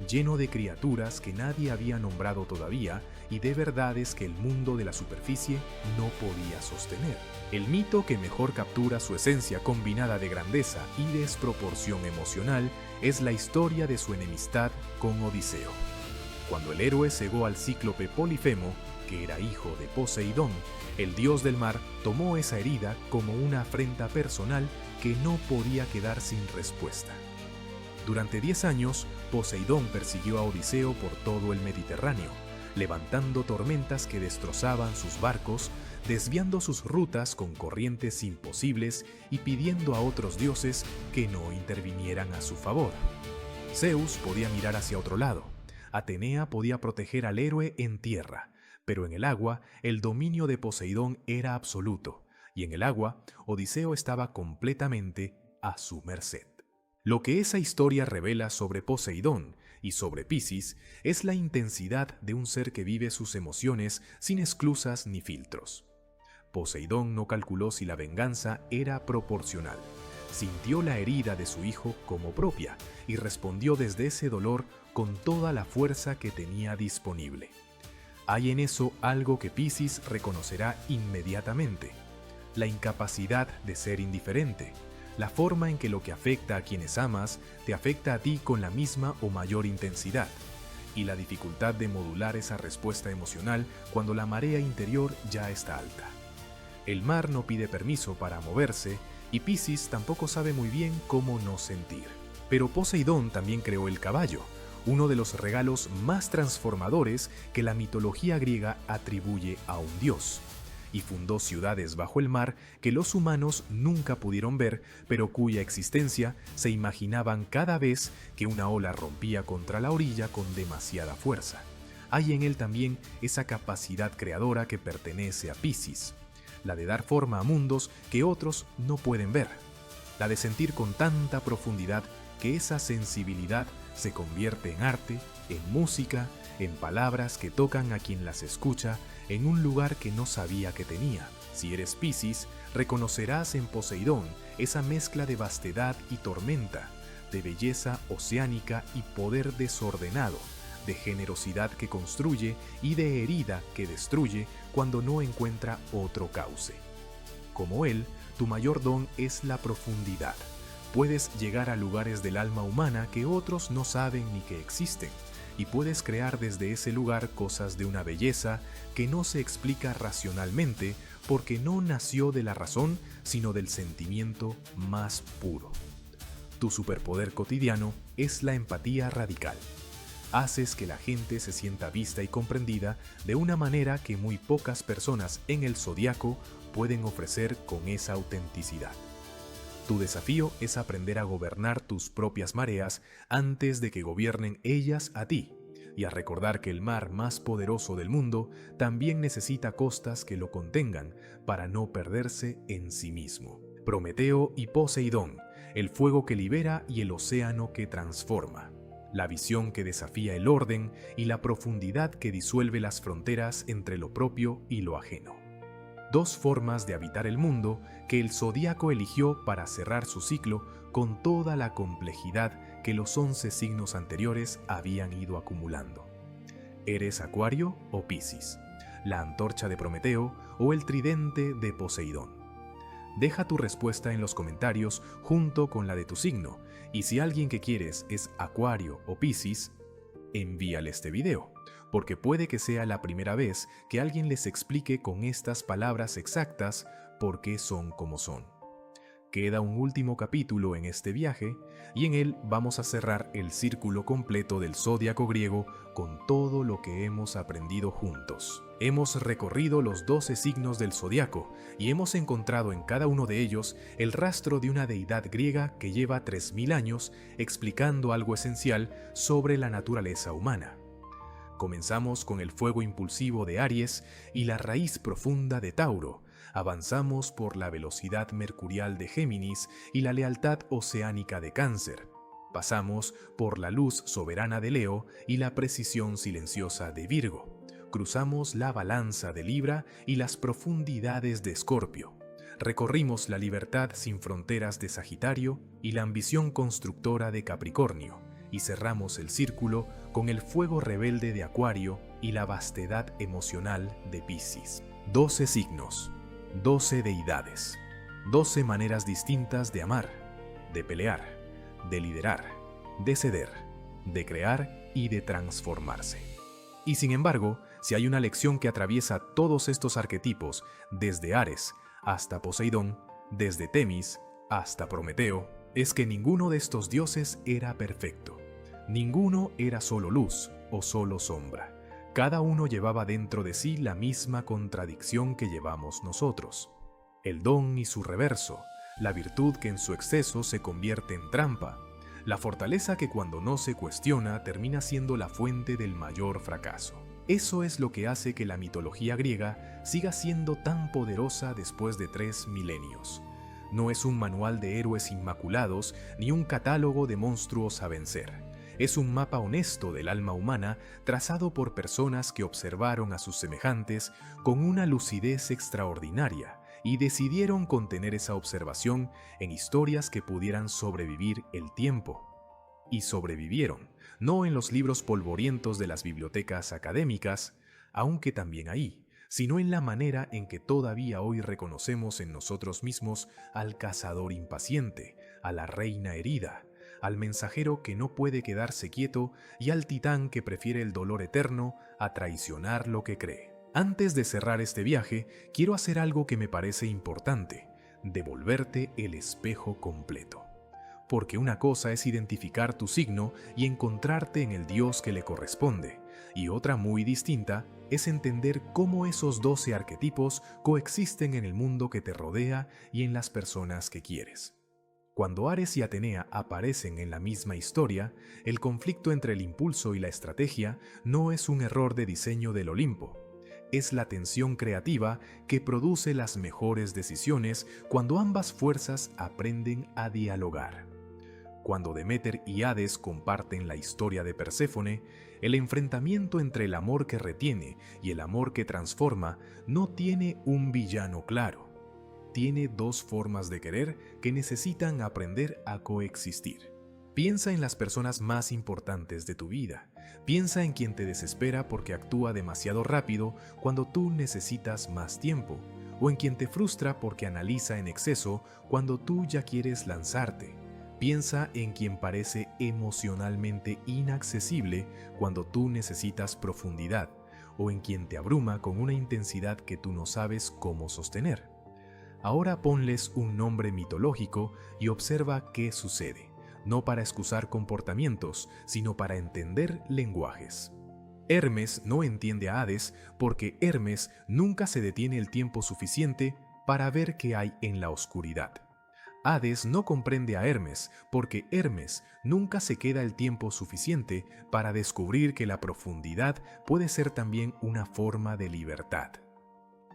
lleno de criaturas que nadie había nombrado todavía y de verdades que el mundo de la superficie no podía sostener. El mito que mejor captura su esencia combinada de grandeza y desproporción emocional es la historia de su enemistad con Odiseo. Cuando el héroe cegó al cíclope Polifemo, que era hijo de Poseidón, el dios del mar tomó esa herida como una afrenta personal que no podía quedar sin respuesta. Durante 10 años, Poseidón persiguió a Odiseo por todo el Mediterráneo, levantando tormentas que destrozaban sus barcos, desviando sus rutas con corrientes imposibles y pidiendo a otros dioses que no intervinieran a su favor. Zeus podía mirar hacia otro lado, Atenea podía proteger al héroe en tierra, pero en el agua el dominio de Poseidón era absoluto, y en el agua Odiseo estaba completamente a su merced. Lo que esa historia revela sobre Poseidón y sobre Piscis es la intensidad de un ser que vive sus emociones sin esclusas ni filtros. Poseidón no calculó si la venganza era proporcional. Sintió la herida de su hijo como propia y respondió desde ese dolor con toda la fuerza que tenía disponible. Hay en eso algo que Piscis reconocerá inmediatamente: la incapacidad de ser indiferente, la forma en que lo que afecta a quienes amas te afecta a ti con la misma o mayor intensidad, y la dificultad de modular esa respuesta emocional cuando la marea interior ya está alta. El mar no pide permiso para moverse y Piscis tampoco sabe muy bien cómo no sentir. Pero Poseidón también creó el caballo, uno de los regalos más transformadores que la mitología griega atribuye a un dios, y fundó ciudades bajo el mar que los humanos nunca pudieron ver, pero cuya existencia se imaginaban cada vez que una ola rompía contra la orilla con demasiada fuerza. Hay en él también esa capacidad creadora que pertenece a Piscis, la de dar forma a mundos que otros no pueden ver, la de sentir con tanta profundidad que esa sensibilidad se convierte en arte, en música, en palabras que tocan a quien las escucha en un lugar que no sabía que tenía. Si eres Piscis, reconocerás en Poseidón esa mezcla de vastedad y tormenta, de belleza oceánica y poder desordenado, de generosidad que construye y de herida que destruye cuando no encuentra otro cauce. Como él, tu mayor don es la profundidad. Puedes llegar a lugares del alma humana que otros no saben ni que existen, y puedes crear desde ese lugar cosas de una belleza que no se explica racionalmente porque no nació de la razón, sino del sentimiento más puro. Tu superpoder cotidiano es la empatía radical. Haces que la gente se sienta vista y comprendida de una manera que muy pocas personas en el zodiaco pueden ofrecer con esa autenticidad. Tu desafío es aprender a gobernar tus propias mareas antes de que gobiernen ellas a ti, y a recordar que el mar más poderoso del mundo también necesita costas que lo contengan para no perderse en sí mismo. Prometeo y Poseidón, el fuego que libera y el océano que transforma, la visión que desafía el orden y la profundidad que disuelve las fronteras entre lo propio y lo ajeno. Dos formas de habitar el mundo que el zodíaco eligió para cerrar su ciclo con toda la complejidad que los 11 signos anteriores habían ido acumulando. ¿Eres Acuario o Piscis? ¿La antorcha de Prometeo o el tridente de Poseidón? Deja tu respuesta en los comentarios junto con la de tu signo, y si alguien que quieres es Acuario o Piscis, envíale este video, porque puede que sea la primera vez que alguien les explique con estas palabras exactas por qué son como son. Queda un último capítulo en este viaje, y en él vamos a cerrar el círculo completo del zodiaco griego con todo lo que hemos aprendido juntos. Hemos recorrido los 12 signos del zodiaco y hemos encontrado en cada uno de ellos el rastro de una deidad griega que lleva 3000 años explicando algo esencial sobre la naturaleza humana. Comenzamos con el fuego impulsivo de Aries y la raíz profunda de Tauro. Avanzamos por la velocidad mercurial de Géminis y la lealtad oceánica de Cáncer. Pasamos por la luz soberana de Leo y la precisión silenciosa de Virgo. Cruzamos la balanza de Libra y las profundidades de Escorpio. Recorrimos la libertad sin fronteras de Sagitario y la ambición constructora de Capricornio. Y cerramos el círculo con el fuego rebelde de Acuario y la vastedad emocional de Piscis. 12 signos, 12 deidades, 12 maneras distintas de amar, de pelear, de liderar, de ceder, de crear y de transformarse. Y sin embargo, si hay una lección que atraviesa todos estos arquetipos, desde Ares hasta Poseidón, desde Temis hasta Prometeo, es que ninguno de estos dioses era perfecto. Ninguno era solo luz o solo sombra. Cada uno llevaba dentro de sí la misma contradicción que llevamos nosotros. El don y su reverso, la virtud que en su exceso se convierte en trampa, La fortaleza que cuando no se cuestiona termina siendo la fuente del mayor fracaso. Eso es lo que hace que la mitología griega siga siendo tan poderosa después de 3 milenios. No es un manual de héroes inmaculados ni un catálogo de monstruos a vencer. Es un mapa honesto del alma humana trazado por personas que observaron a sus semejantes con una lucidez extraordinaria y decidieron contener esa observación en historias que pudieran sobrevivir el tiempo. Y sobrevivieron, no en los libros polvorientos de las bibliotecas académicas, aunque también ahí, sino en la manera en que todavía hoy reconocemos en nosotros mismos al cazador impaciente, a la reina herida, al mensajero que no puede quedarse quieto y al titán que prefiere el dolor eterno a traicionar lo que cree. Antes de cerrar este viaje, quiero hacer algo que me parece importante: devolverte el espejo completo. Porque una cosa es identificar tu signo y encontrarte en el Dios que le corresponde, y otra muy distinta es entender cómo esos 12 arquetipos coexisten en el mundo que te rodea y en las personas que quieres. Cuando Ares y Atenea aparecen en la misma historia, el conflicto entre el impulso y la estrategia no es un error de diseño del Olimpo. Es la tensión creativa que produce las mejores decisiones cuando ambas fuerzas aprenden a dialogar. Cuando Deméter y Hades comparten la historia de Perséfone, el enfrentamiento entre el amor que retiene y el amor que transforma no tiene un villano claro. Tiene 2 formas de querer que necesitan aprender a coexistir. Piensa en las personas más importantes de tu vida. Piensa en quien te desespera porque actúa demasiado rápido cuando tú necesitas más tiempo, o en quien te frustra porque analiza en exceso cuando tú ya quieres lanzarte. Piensa en quien parece emocionalmente inaccesible cuando tú necesitas profundidad, o en quien te abruma con una intensidad que tú no sabes cómo sostener. Ahora ponles un nombre mitológico y observa qué sucede, no para excusar comportamientos, sino para entender lenguajes. Hermes no entiende a Hades porque Hermes nunca se detiene el tiempo suficiente para ver qué hay en la oscuridad. Hades no comprende a Hermes porque Hermes nunca se queda el tiempo suficiente para descubrir que la profundidad puede ser también una forma de libertad.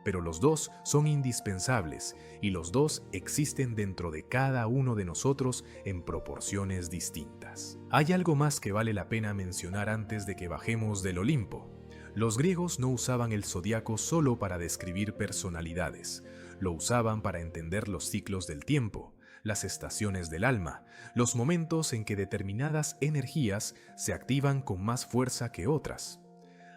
Pero los 2 son indispensables y los 2 existen dentro de cada uno de nosotros en proporciones distintas. Hay algo más que vale la pena mencionar antes de que bajemos del Olimpo. Los griegos no usaban el zodiaco solo para describir personalidades, lo usaban para entender los ciclos del tiempo, las estaciones del alma, los momentos en que determinadas energías se activan con más fuerza que otras.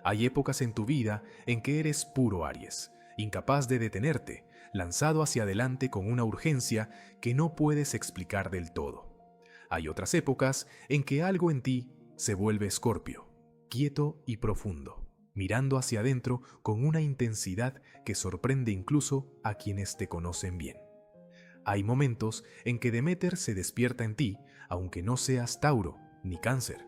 Hay épocas en tu vida en que eres puro Aries, incapaz de detenerte, lanzado hacia adelante con una urgencia que no puedes explicar del todo. Hay otras épocas en que algo en ti se vuelve Escorpio, quieto y profundo, mirando hacia adentro con una intensidad que sorprende incluso a quienes te conocen bien. Hay momentos en que Deméter se despierta en ti, aunque no seas Tauro ni Cáncer,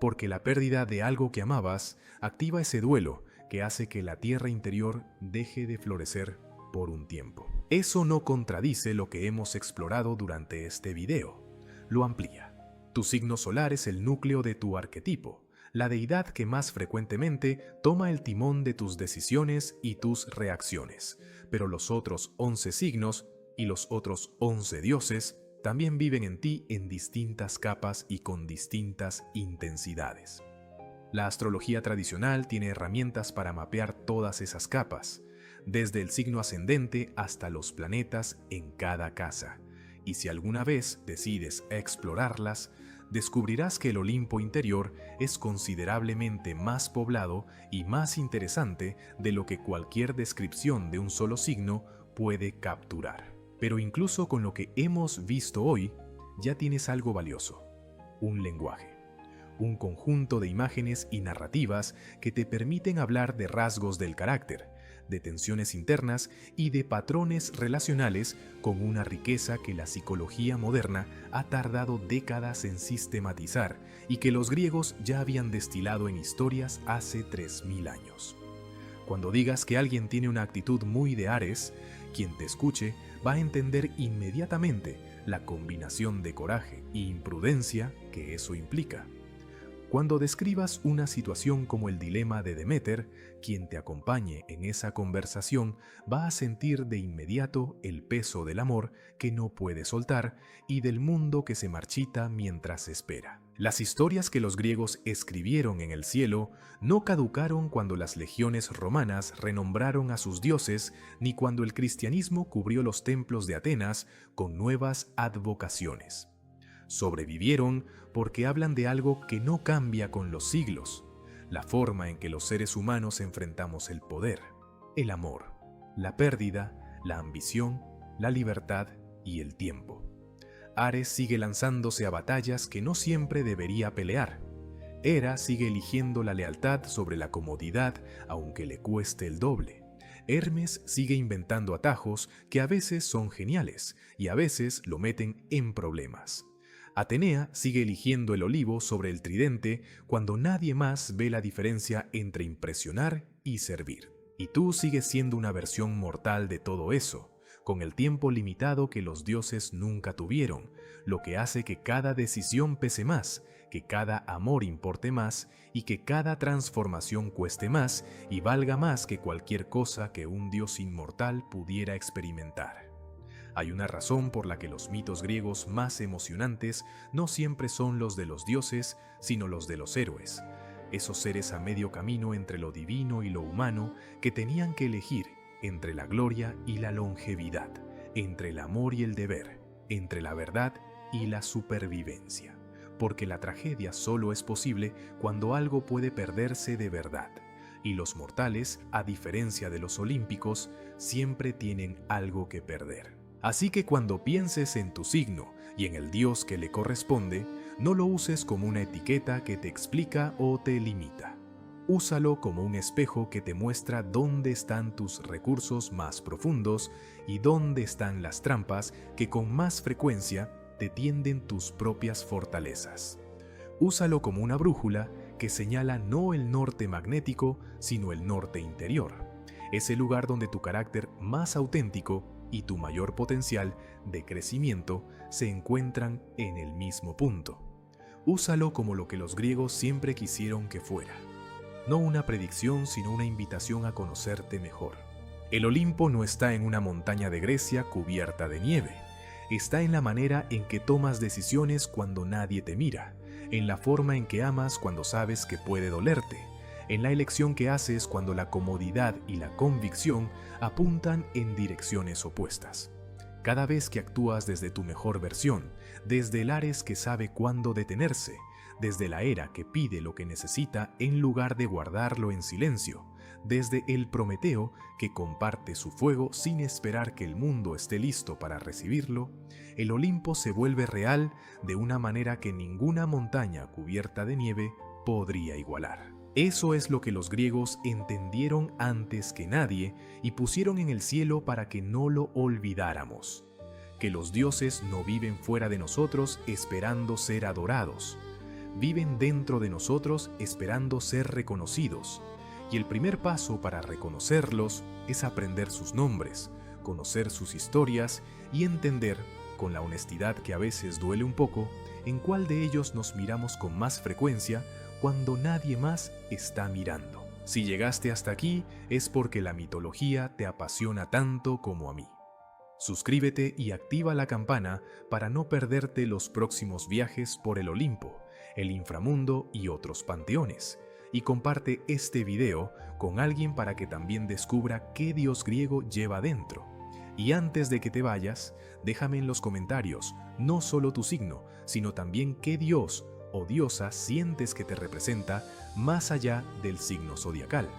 porque la pérdida de algo que amabas activa ese duelo que hace que la tierra interior deje de florecer por un tiempo. Eso no contradice lo que hemos explorado durante este video, lo amplía. Tu signo solar es el núcleo de tu arquetipo, la deidad que más frecuentemente toma el timón de tus decisiones y tus reacciones, pero los otros 11 signos y los otros 11 dioses también viven en ti en distintas capas y con distintas intensidades. La astrología tradicional tiene herramientas para mapear todas esas capas, desde el signo ascendente hasta los planetas en cada casa. Y si alguna vez decides explorarlas, descubrirás que el Olimpo interior es considerablemente más poblado y más interesante de lo que cualquier descripción de un solo signo puede capturar. Pero incluso con lo que hemos visto hoy, ya tienes algo valioso: un lenguaje. Un conjunto de imágenes y narrativas que te permiten hablar de rasgos del carácter, de tensiones internas y de patrones relacionales con una riqueza que la psicología moderna ha tardado décadas en sistematizar y que los griegos ya habían destilado en historias hace 3000 años. Cuando digas que alguien tiene una actitud muy de Ares, quien te escuche va a entender inmediatamente la combinación de coraje e imprudencia que eso implica. Cuando describas una situación como el dilema de Deméter, quien te acompañe en esa conversación va a sentir de inmediato el peso del amor que no puede soltar y del mundo que se marchita mientras espera. Las historias que los griegos escribieron en el cielo no caducaron cuando las legiones romanas renombraron a sus dioses ni cuando el cristianismo cubrió los templos de Atenas con nuevas advocaciones. Sobrevivieron porque hablan de algo que no cambia con los siglos, la forma en que los seres humanos enfrentamos el poder, el amor, la pérdida, la ambición, la libertad y el tiempo. Ares sigue lanzándose a batallas que no siempre debería pelear. Hera sigue eligiendo la lealtad sobre la comodidad, aunque le cueste el doble. Hermes sigue inventando atajos que a veces son geniales y a veces lo meten en problemas. Atenea sigue eligiendo el olivo sobre el tridente cuando nadie más ve la diferencia entre impresionar y servir. Y tú sigues siendo una versión mortal de todo eso, con el tiempo limitado que los dioses nunca tuvieron, lo que hace que cada decisión pese más, que cada amor importe más y que cada transformación cueste más y valga más que cualquier cosa que un dios inmortal pudiera experimentar. Hay una razón por la que los mitos griegos más emocionantes no siempre son los de los dioses, sino los de los héroes, esos seres a medio camino entre lo divino y lo humano que tenían que elegir entre la gloria y la longevidad, entre el amor y el deber, entre la verdad y la supervivencia, porque la tragedia solo es posible cuando algo puede perderse de verdad, y los mortales, a diferencia de los olímpicos, siempre tienen algo que perder. Así que cuando pienses en tu signo y en el dios que le corresponde, no lo uses como una etiqueta que te explica o te limita. Úsalo como un espejo que te muestra dónde están tus recursos más profundos y dónde están las trampas que con más frecuencia te tienden tus propias fortalezas. Úsalo como una brújula que señala no el norte magnético, sino el norte interior, ese lugar donde tu carácter más auténtico y tu mayor potencial de crecimiento se encuentran en el mismo punto. Úsalo como lo que los griegos siempre quisieron que fuera. No una predicción, sino una invitación a conocerte mejor. El Olimpo no está en una montaña de Grecia cubierta de nieve. Está en la manera en que tomas decisiones cuando nadie te mira, en la forma en que amas cuando sabes que puede dolerte, en la elección que haces cuando la comodidad y la convicción apuntan en direcciones opuestas. Cada vez que actúas desde tu mejor versión, desde el Ares que sabe cuándo detenerse, desde la Hera que pide lo que necesita en lugar de guardarlo en silencio, desde el Prometeo que comparte su fuego sin esperar que el mundo esté listo para recibirlo, el Olimpo se vuelve real de una manera que ninguna montaña cubierta de nieve podría igualar. Eso es lo que los griegos entendieron antes que nadie y pusieron en el cielo para que no lo olvidáramos. Que los dioses no viven fuera de nosotros esperando ser adorados. Viven dentro de nosotros esperando ser reconocidos. Y el primer paso para reconocerlos es aprender sus nombres, conocer sus historias y entender, con la honestidad que a veces duele un poco, en cuál de ellos nos miramos con más frecuencia cuando nadie más está mirando. Si llegaste hasta aquí es porque la mitología te apasiona tanto como a mí. Suscríbete y activa la campana para no perderte los próximos viajes por el Olimpo, el inframundo y otros panteones. Y comparte este video con alguien para que también descubra qué dios griego lleva dentro. Y antes de que te vayas, déjame en los comentarios no solo tu signo, sino también qué dios o diosa sientes que te representa más allá del signo zodiacal,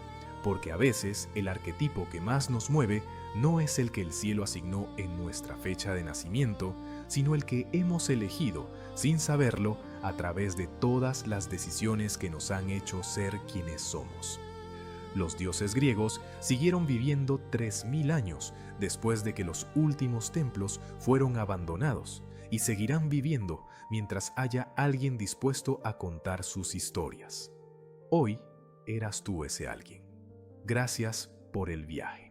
porque a veces el arquetipo que más nos mueve no es el que el cielo asignó en nuestra fecha de nacimiento, sino el que hemos elegido, sin saberlo, a través de todas las decisiones que nos han hecho ser quienes somos. Los dioses griegos siguieron viviendo 3000 años después de que los últimos templos fueron abandonados, y seguirán viviendo mientras haya alguien dispuesto a contar sus historias. Hoy eras tú ese alguien. Gracias por el viaje.